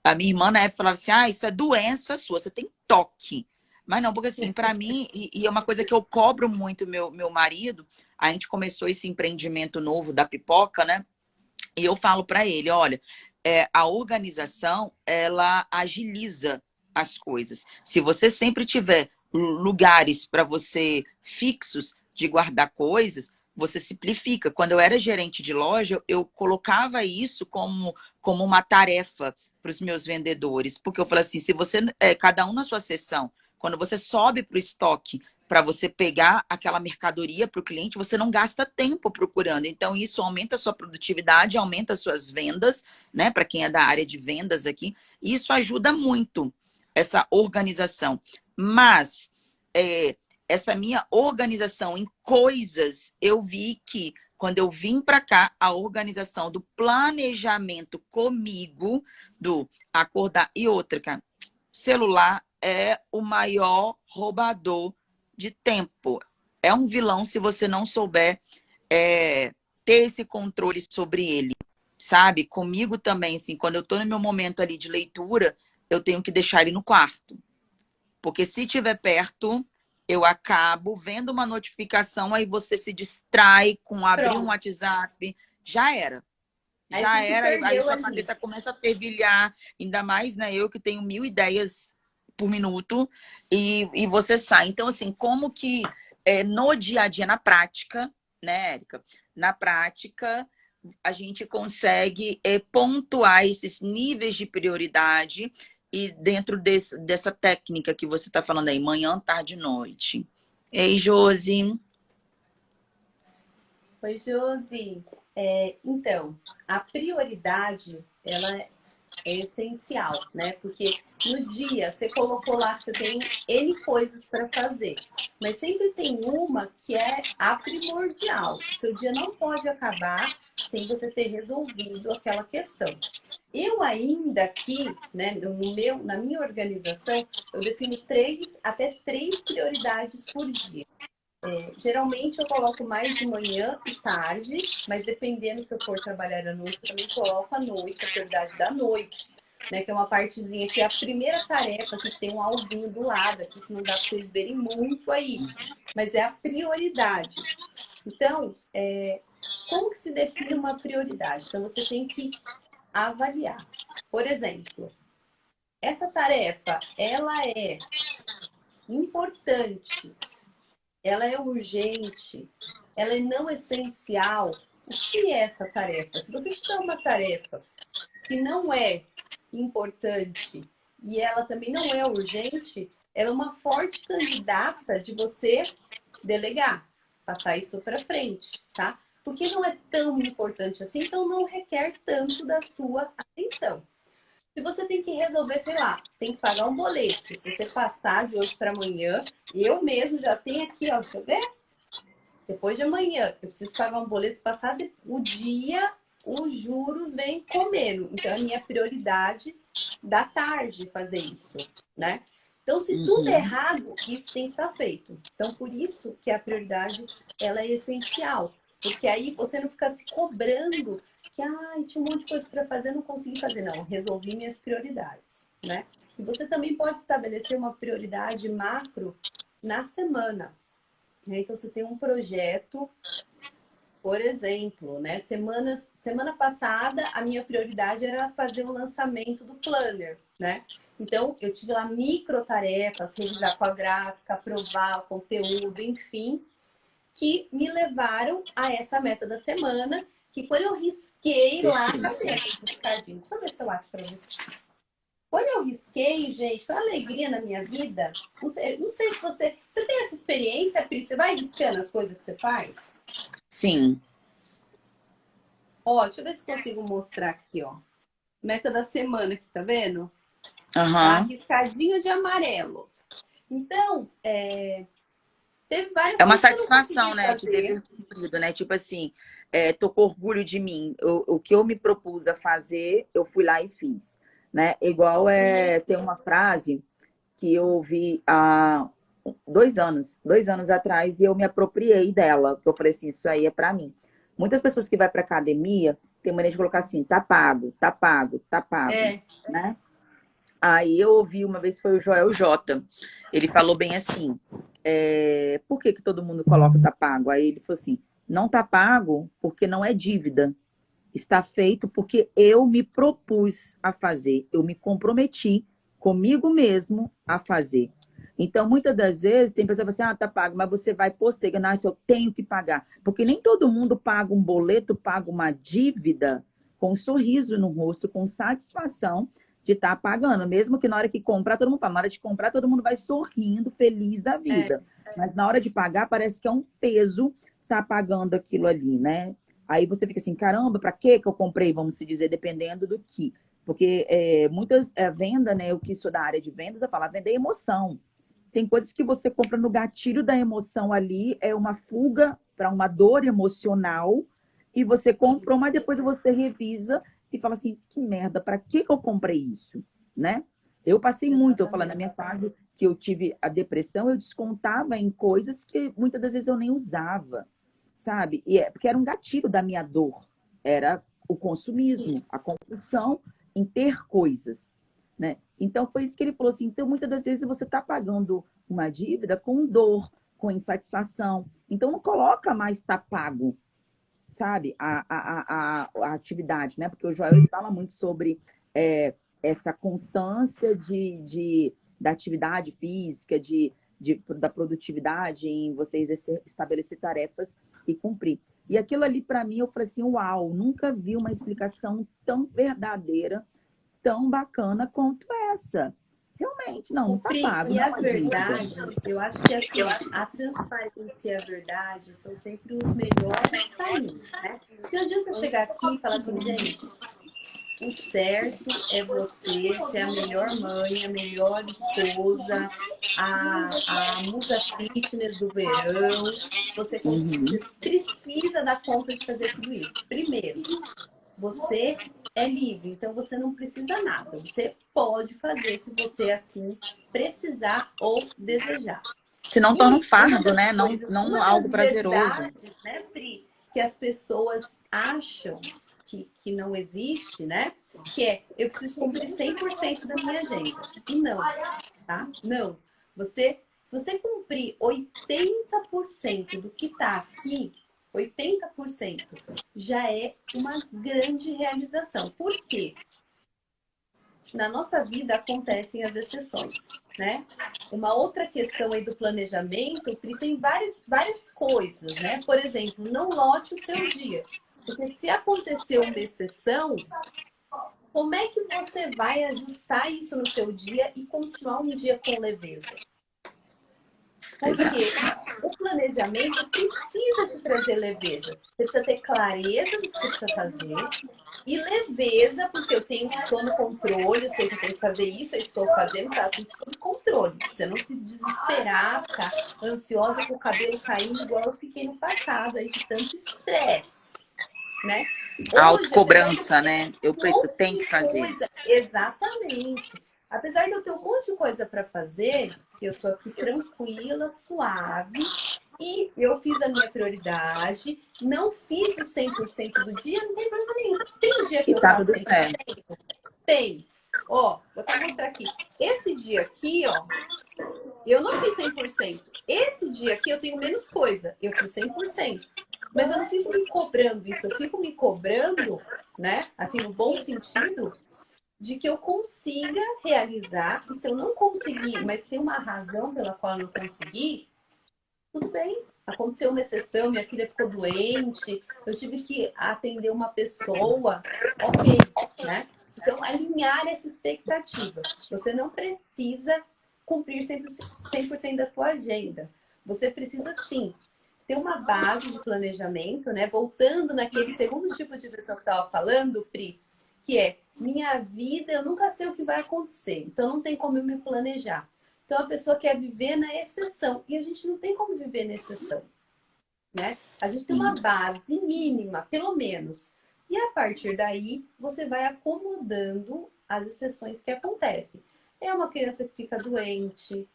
A minha irmã na época falava assim, isso é doença sua, você tem toque. Mas não, porque assim, para mim, e é uma coisa que eu cobro muito meu marido, a gente começou esse empreendimento novo da pipoca, né? E eu falo para ele, olha, a organização, ela agiliza as coisas. Se você sempre tiver lugares para você fixos de guardar coisas, você simplifica. Quando eu era gerente de loja, eu colocava isso como uma tarefa para os meus vendedores, porque eu falei assim, se você, cada um na sua seção, quando você sobe para o estoque para você pegar aquela mercadoria para o cliente, você não gasta tempo procurando. Então, isso aumenta a sua produtividade, aumenta as suas vendas, né? Para quem é da área de vendas aqui, isso ajuda muito essa organização. Mas essa minha organização em coisas, eu vi que quando eu vim para cá, a organização do planejamento comigo, do acordar e outra, cara, celular é o maior roubador de tempo. É um vilão se você não souber ter esse controle sobre ele, sabe? Comigo também, assim, quando eu tô no meu momento ali de leitura, eu tenho que deixar ele no quarto. Porque se estiver perto, eu acabo vendo uma notificação, aí você se distrai com abrir um Pronto. WhatsApp, já era. Aí você Já se era, aí perdeu sua ali. cabeça começa a fervilhar, ainda mais, né? Eu que tenho 1000 ideias por minuto e você sai. Então, assim, como que no dia a dia, na prática, né, Érica? Na prática, a gente consegue pontuar esses níveis de prioridade e dentro dessa técnica que você está falando aí, manhã, tarde e noite. Ei, Josi. Oi, Josi. Então, a prioridade, ela é essencial, né? Porque no dia você colocou lá que você tem N coisas para fazer, mas sempre tem uma que é a primordial. Seu dia não pode acabar sem você ter resolvido aquela questão. Eu ainda aqui, né, na minha organização, eu defino até três prioridades por dia. Geralmente eu coloco mais de manhã e tarde, mas dependendo se eu for trabalhar à noite, eu também coloco à noite, a prioridade da noite, né? Que é uma partezinha que é a primeira tarefa, que tem um alvinho do lado, aqui que não dá para vocês verem muito aí, mas é a prioridade. Então, como que se define uma prioridade? Então você tem que avaliar. Por exemplo, essa tarefa, ela é importante, ela é urgente, ela é não essencial. O que é essa tarefa? Se você tiver uma tarefa que não é importante e ela também não é urgente, ela é uma forte candidata de você delegar, passar isso para frente, tá? Porque não é tão importante assim, então não requer tanto da tua atenção. Se você tem que resolver, sei lá, tem que pagar um boleto. Se você passar de hoje para amanhã, eu mesmo já tenho aqui, ó, deixa eu ver. Depois de amanhã, eu preciso pagar um boleto. Se passar o dia, os juros vêm comendo. Então, é minha prioridade da tarde fazer isso, né? Então, se tudo é errado, isso tem que estar feito. Então, por isso que a prioridade, ela é essencial. Porque aí você não fica se cobrando que, tinha um monte de coisa para fazer, não consegui fazer. Não, resolvi minhas prioridades, né? E você também pode estabelecer uma prioridade macro na semana. Então, você tem um projeto, por exemplo, né? Semana passada, a minha prioridade era fazer o lançamento do planner, né? Então, eu tive lá micro tarefas, revisar com a gráfica, aprovar o conteúdo, enfim, que me levaram a essa meta da semana, que quando eu risquei lá, cadê aquele riscadinho? Deixa eu ver se eu acho para vocês. Quando eu risquei, gente, foi uma alegria na minha vida. Não sei se você tem essa experiência, Pri? Você vai riscando as coisas que você faz? Sim. Ó, deixa eu ver se consigo mostrar aqui, ó. Meta da semana aqui, tá vendo? Tá Uhum. riscadinho de amarelo. Então, teve várias É uma coisas que eu não satisfação, consegui né, de fazer. dever cumprido, né? Tipo assim, tô com orgulho de mim. O que eu me propus a fazer, eu fui lá e fiz, né? Igual tem uma frase que eu ouvi há 2 anos atrás e eu me apropriei dela, porque eu falei assim, isso aí é para mim. Muitas pessoas que vai para academia têm maneira de colocar assim, tá pago, tá pago, tá pago, É, né? Aí eu ouvi uma vez, foi o Joel J. Ele falou bem assim, por que que todo mundo coloca tá pago? Aí ele falou assim, não tá pago porque não é dívida. Está feito porque eu me propus a fazer, eu me comprometi comigo mesmo a fazer. Então, muitas das vezes, tem pessoa que fala assim, tá pago, mas você vai postergar, eu tenho que pagar. Porque nem todo mundo paga um boleto, paga uma dívida com um sorriso no rosto, com satisfação de estar pagando. Mesmo que na hora que comprar, todo mundo fala, na hora de comprar, todo mundo vai sorrindo, feliz da é, vida. Mas na hora de pagar, parece que é um peso estar pagando aquilo ali, né? Aí você fica assim, caramba, para que eu comprei, vamos se dizer, dependendo do que. Porque muitas venda, né? Eu que sou da área de vendas, eu falo, vender emoção. Tem coisas que você compra no gatilho da emoção ali, é uma fuga para uma dor emocional, e você comprou, mas depois você revisa e fala assim, que merda, para que eu comprei isso, né? Eu passei muito, eu falando na minha fase que eu tive a depressão, eu descontava em coisas que muitas das vezes eu nem usava, sabe? E porque era um gatilho da minha dor, era o consumismo, a compulsão em ter coisas, né? Então foi isso que ele falou assim, então muitas das vezes você está pagando uma dívida com dor, com insatisfação, então não coloca mais tá pago, sabe, a atividade, né? Porque o Joel ele fala muito sobre essa constância da atividade física, da produtividade, em você estabelecer tarefas e cumprir. E aquilo ali, para mim, eu falei assim, uau, nunca vi uma explicação tão verdadeira, tão bacana quanto essa. Realmente, não está Pri, pago, e não a é dívida. verdade, eu acho que assim, a transparência e a verdade são sempre os melhores caminhos, né? Não adianta eu chegar aqui e falar assim, gente, o certo é você ser a melhor mãe, a melhor esposa, a musa fitness do verão. Você precisa dar conta de fazer tudo isso. Primeiro, você é livre, então você não precisa nada. Você pode fazer se você assim precisar ou desejar. Se não torna um fardo, né? Não algo prazeroso. Verdades, né, Pri, que as pessoas acham que não existe, né? Que é, eu preciso cumprir 100% da minha agenda. E não, tá? Não. Se você cumprir 80% do que tá aqui, 80% já é uma grande realização. Por quê? Na nossa vida acontecem as exceções, né? Uma outra questão aí do planejamento, que tem várias coisas, né? Por exemplo, não lote o seu dia. Porque se acontecer uma exceção, como é que você vai ajustar isso no seu dia e continuar um dia com leveza? Porque o planejamento precisa te trazer leveza. Você precisa ter clareza do que você precisa fazer e leveza, porque estou no controle, eu sei que eu tenho que fazer isso, eu estou fazendo, tá tudo no controle. Você não se desesperar, ficar ansiosa com o cabelo caindo, igual eu fiquei no passado, aí de tanto estresse, né? A autocobrança, né? Eu tenho que fazer. Exatamente. Apesar de eu ter um monte de coisa para fazer, eu tô aqui tranquila, suave, e eu fiz a minha prioridade, não fiz o 100% do dia, não tem problema nenhum. Tem dia que eu tá faço tudo 100%? certo. Tem. Ó, vou até mostrar aqui. Esse dia aqui, ó, eu não fiz 100%. Esse dia aqui eu tenho menos coisa, eu fiz 100%. Mas eu não fico me cobrando isso, eu fico me cobrando, né, assim, no bom sentido, de que eu consiga realizar, e se eu não conseguir, mas tem uma razão pela qual eu não consegui, tudo bem. Aconteceu uma exceção, minha filha ficou doente, eu tive que atender uma pessoa, ok, né? Então, alinhar essa expectativa. Você não precisa cumprir 100% da sua agenda. Você precisa, sim, ter uma base de planejamento, né? Voltando naquele segundo tipo de pessoa que estava falando, Pri, que é minha vida, eu nunca sei o que vai acontecer, então não tem como eu me planejar. Então a pessoa quer viver na exceção e a gente não tem como viver na exceção, né? A gente tem uma base mínima, pelo menos. E a partir daí, você vai acomodando as exceções que acontecem. É uma criança que fica doente,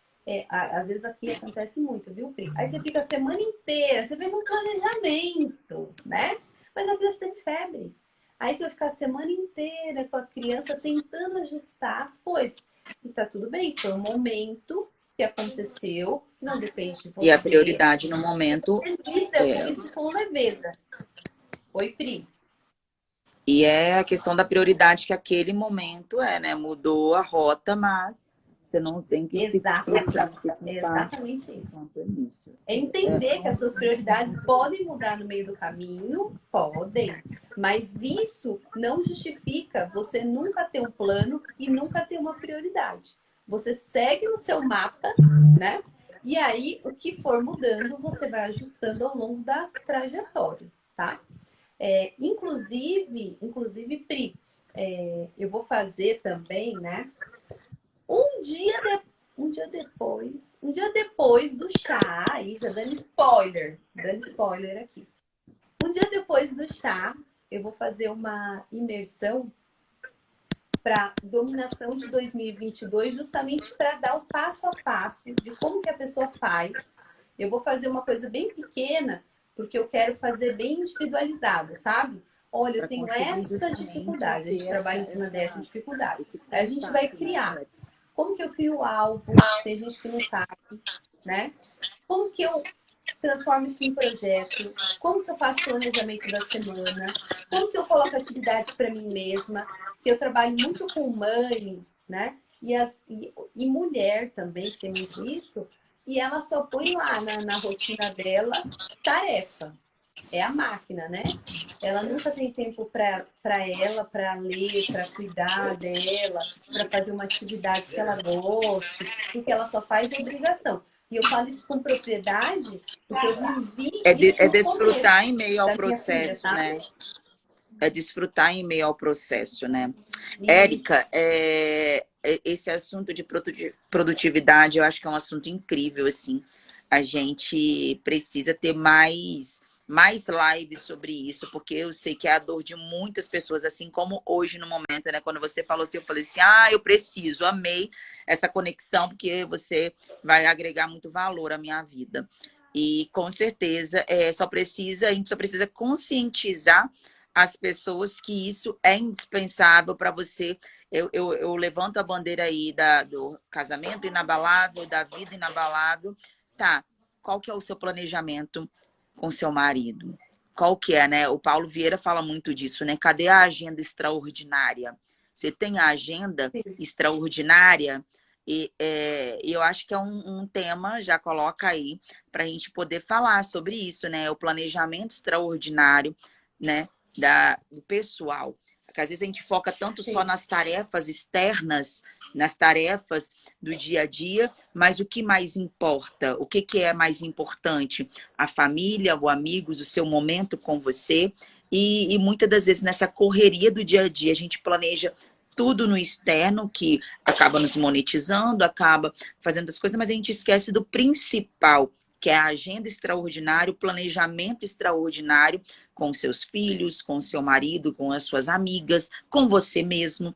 às vezes aqui acontece muito, viu, Pri? Aí você fica a semana inteira, você fez um planejamento, né? Mas a criança tem febre. Aí você vai ficar a semana inteira com a criança tentando ajustar as coisas. E tá tudo bem, foi um momento que aconteceu, que não depende de você. E a prioridade no momento... Você lida com isso com leveza. Oi, Pri. E é a questão da prioridade que aquele momento né? Mudou a rota, mas você não tem que se frustrar, se culpar. Exatamente isso. É entender que as suas prioridades podem mudar no meio do caminho, podem, mas isso não justifica você nunca ter um plano e nunca ter uma prioridade. Você segue no seu mapa, né? E aí, o que for mudando, você vai ajustando ao longo da trajetória, tá? Inclusive, Pri, eu vou fazer também, né? Um dia depois do chá, aí já dando spoiler aqui. Um dia depois do chá, eu vou fazer uma imersão para dominação de 2022, justamente para dar o passo a passo de como que a pessoa faz. Eu vou fazer uma coisa bem pequena, porque eu quero fazer bem individualizado, sabe? Olha, eu tenho essa dificuldade, a gente trabalha em cima dessa dificuldade. Aí a gente vai criar. Como que eu crio o alvo? Tem gente que não sabe, né? Como que eu transformo isso em projeto? Como que eu faço planejamento da semana? Como que eu coloco atividades para mim mesma? Porque eu trabalho muito com mãe, né? E mulher também, que tem muito isso, e ela só põe lá na rotina dela tarefa. É a máquina, né? Ela nunca tem tempo para ela, para ler, para cuidar dela, para fazer uma atividade que ela goste, porque ela só faz obrigação. E eu falo isso com propriedade, porque eu vivi isso É no começo desfrutar em meio ao da minha filha, processo, né? sabe? É desfrutar em meio ao processo, né? Érica, Isso. esse assunto de produtividade, eu acho que é um assunto incrível, assim. A gente precisa ter mais lives sobre isso, porque eu sei que é a dor de muitas pessoas, assim como hoje no momento, né? Quando você falou assim, eu falei assim, eu preciso, amei essa conexão, porque você vai agregar muito valor à minha vida. E com certeza, a gente só precisa conscientizar as pessoas que isso é indispensável para você. Eu levanto a bandeira aí do casamento inabalável, da vida inabalável. Tá, qual que é o seu planejamento com seu marido? Qual que é, né? O Paulo Vieira fala muito disso, né? Cadê a agenda extraordinária? Você tem a agenda Sim. extraordinária? E eu acho que é um tema, já coloca aí, para a gente poder falar sobre isso, né? O planejamento extraordinário, né? Do pessoal. Porque às vezes a gente foca tanto só Sim. nas tarefas externas, nas tarefas do dia a dia, mas o que mais importa? O que é mais importante? A família, os amigos, o seu momento com você. E muitas das vezes nessa correria do dia a dia, a gente planeja tudo no externo, que acaba nos monetizando, acaba fazendo as coisas, mas a gente esquece do principal, que é a agenda extraordinária, o planejamento extraordinário com seus filhos, com seu marido, com as suas amigas, com você mesmo.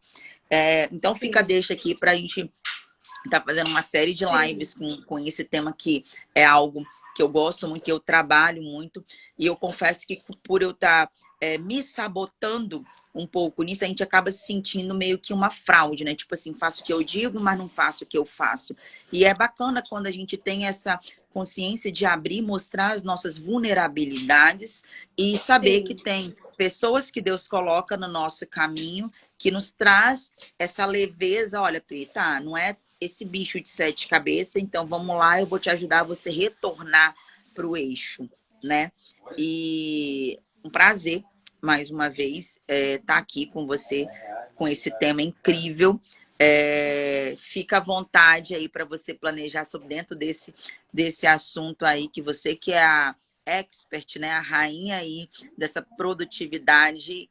Então fica a Sim. deixa aqui para a gente estar fazendo uma série de Sim. lives com esse tema, que é algo que eu gosto muito, que eu trabalho muito, e eu confesso que por eu estar me sabotando um pouco nisso, a gente acaba se sentindo meio que uma fraude, né? Tipo assim, faço o que eu digo, mas não faço o que eu faço. E é bacana quando a gente tem essa consciência de abrir, mostrar as nossas vulnerabilidades e saber que Sim. tem pessoas que Deus coloca no nosso caminho, que nos traz essa leveza. Olha, Pri, tá, não é esse bicho de 7 cabeças, então vamos lá, eu vou te ajudar a você retornar para o eixo, né? E um prazer, mais uma vez, estar aqui com você, com esse tema incrível. Fica à vontade aí para você planejar sobre dentro desse assunto aí, que você que é a expert, né, a rainha aí dessa produtividade,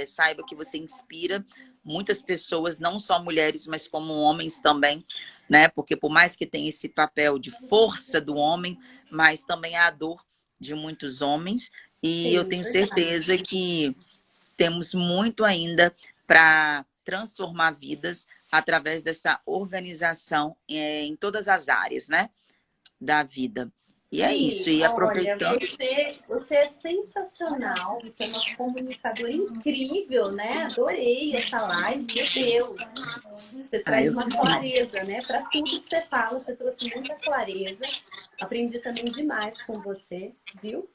saiba que você inspira muitas pessoas, não só mulheres, mas como homens também, né? Porque por mais que tenha esse papel de força do homem, mas também há a dor de muitos homens, e eu Sim, tenho verdade. certeza que temos muito ainda para transformar vidas através dessa organização em todas as áreas, né, da vida. E é isso. Pri, E olha, aproveitando, você é sensacional, você é uma comunicadora incrível, né? Adorei essa live, meu Deus. Você traz eu uma clareza, né? Para tudo que você fala, você trouxe muita clareza. Aprendi também demais com você, viu?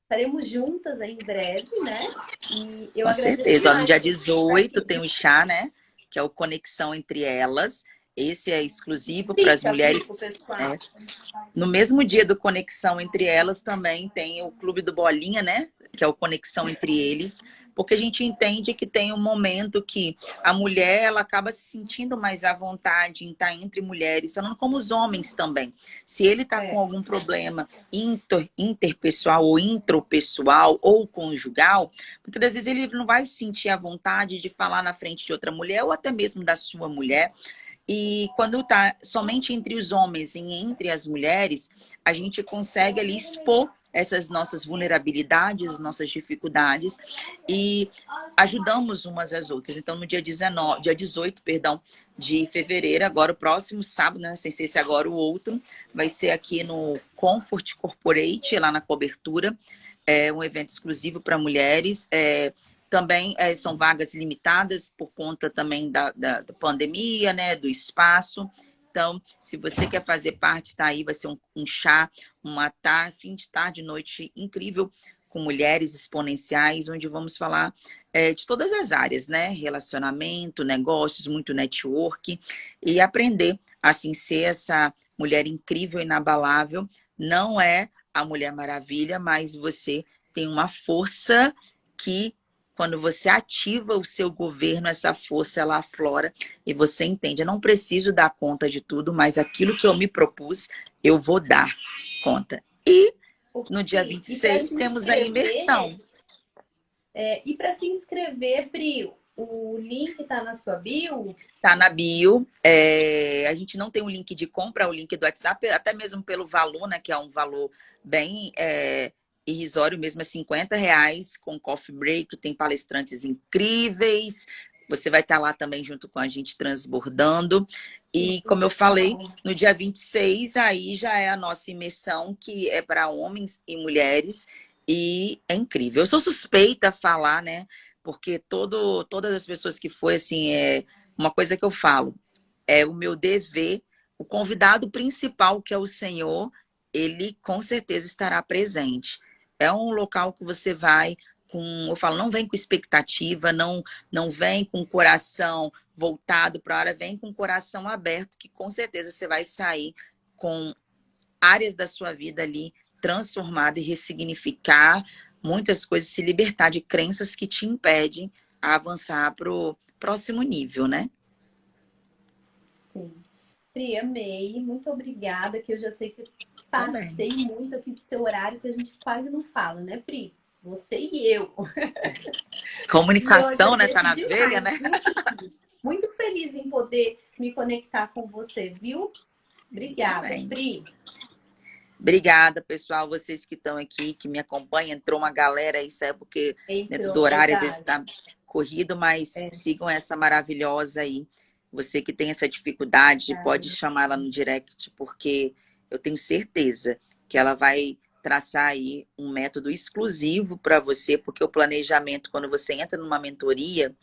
Estaremos juntas aí em breve, né? E eu com agradeço certeza. Ó, no demais dia por você estar 18 tem aqui. o chá, né? Que é o Conexão Entre Elas. Esse é exclusivo para as Explica, Pri, pro mulheres. pessoal. No mesmo dia do Conexão Entre Elas, também tem o Clube do Bolinha, né? Que é o Conexão Entre Eles. Porque a gente entende que tem um momento que a mulher ela acaba se sentindo mais à vontade em estar entre mulheres, falando como os homens também. Se ele está com É, algum problema interpessoal ou intropessoal ou conjugal, muitas das vezes ele não vai sentir a vontade de falar na frente de outra mulher ou até mesmo da sua mulher. E quando está somente entre os homens e entre as mulheres, a gente consegue ali expor essas nossas vulnerabilidades, nossas dificuldades e ajudamos umas às outras. Então, no dia 18, perdão, de fevereiro, agora o próximo sábado, né? Sem ser esse agora o outro, vai ser aqui no Comfort Corporate, lá na cobertura. É um evento exclusivo para mulheres. Também são vagas limitadas por conta também da pandemia, né? Do espaço. Então, se você quer fazer parte, está aí, vai ser um chá, fim de tarde, noite incrível, com mulheres exponenciais, onde vamos falar de todas as áreas, né? Relacionamento, negócios, muito network, e aprender, assim, ser essa mulher incrível, inabalável. Não é a Mulher Maravilha, mas você tem uma força que, quando você ativa o seu governo, essa força, ela aflora e você entende. Eu não preciso dar conta de tudo, mas aquilo que eu me propus, eu vou dar conta. E no dia E para 26 se temos a imersão. inscrever, e para se inscrever, Pri, o link tá na sua bio? Tá na bio. A gente não tem um link de compra, o link do WhatsApp, até mesmo pelo valor, né? Que é um valor bem irrisório mesmo, é R$ 50, com coffee break, tem palestrantes incríveis. Você vai estar lá também junto com a gente transbordando. E como eu falei, no dia 26, aí já é a nossa imersão, que é para homens e mulheres. E é incrível. Eu sou suspeita a falar, né? Porque todas as pessoas que foi, assim, uma coisa que eu falo, é o meu dever, o convidado principal, que é o Senhor, ele com certeza estará presente. É um local que você vai eu falo, não vem com expectativa, não vem com o coração voltado para a área, vem com o coração aberto, que com certeza você vai sair com áreas da sua vida ali transformada e ressignificar muitas coisas, se libertar de crenças que te impedem a avançar para o próximo nível, né? Sim. Pri, amei. Muito obrigada, que eu já sei que eu Também. passei muito aqui do seu horário, que a gente quase não fala, né, Pri? Você e eu. E eu Comunicação, né? Tá agradeço na veia, demais, né? viu? Muito feliz em poder me conectar com você, viu? Obrigada, Também. Pri. Obrigada, pessoal, vocês que estão aqui, que me acompanham. Entrou uma galera, isso é porque dentro do Entrou, horário às vezes verdade. está corrido, mas É, sigam essa maravilhosa aí. Você que tem essa dificuldade, pode verdade. chamar ela no direct, porque eu tenho certeza que ela vai traçar aí um método exclusivo para você, porque o planejamento, quando você entra numa mentoria,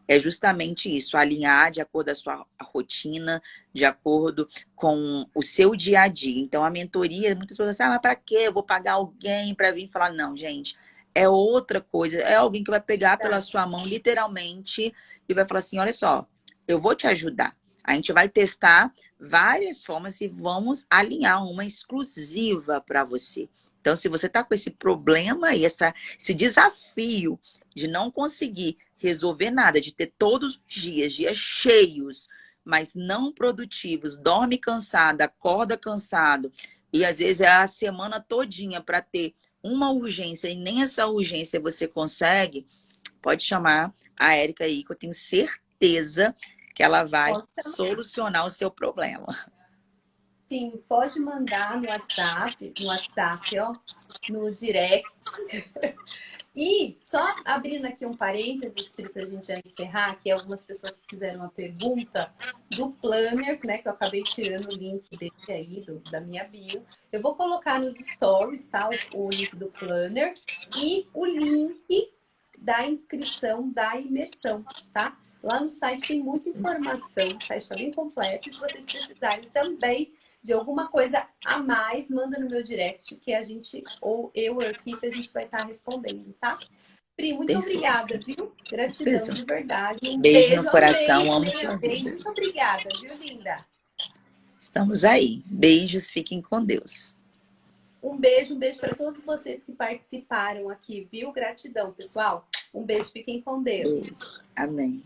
é justamente isso, alinhar de acordo com a sua rotina, de acordo com o seu dia a dia. Então, a mentoria, muitas pessoas dizem, mas para quê? Eu vou pagar alguém para vir falar. Não, gente, é outra coisa. É alguém que vai pegar pela Tá. sua mão, literalmente, e vai falar assim, olha só, eu vou te ajudar. A gente vai testar várias formas e vamos alinhar uma exclusiva para você. Então, se você está com esse problema e esse desafio de não conseguir resolver nada, de ter todos os dias cheios, mas não produtivos, dorme cansado, acorda cansado, e às vezes é a semana todinha para ter uma urgência e nem essa urgência você consegue, pode chamar a Érica aí, que eu tenho certeza que ela vai Posso? solucionar o seu problema. Sim, pode mandar no WhatsApp, ó, no direct. E só abrindo aqui um parênteses, para a gente já encerrar, que algumas pessoas fizeram uma pergunta do planner, né? Que eu acabei tirando o link dele aí, da minha bio. Eu vou colocar nos stories, tá? O link do planner e o link da inscrição da imersão, tá? Lá no site tem muita informação, o site está bem completo. E se vocês precisarem também de alguma coisa a mais, manda no meu direct, que a gente, ou eu, a equipe, a gente vai estar respondendo, tá? Pri, muito Perfeito. obrigada, viu? Gratidão Beijo. de verdade. Um Beijo no beijo, coração, amei, amo amei, sua amei. vida. Muito obrigada, viu, linda? Estamos aí. Beijos, fiquem com Deus. Um beijo para todos vocês que participaram aqui, viu? Gratidão, pessoal. Um beijo, fiquem com Deus. Beijo. Amém.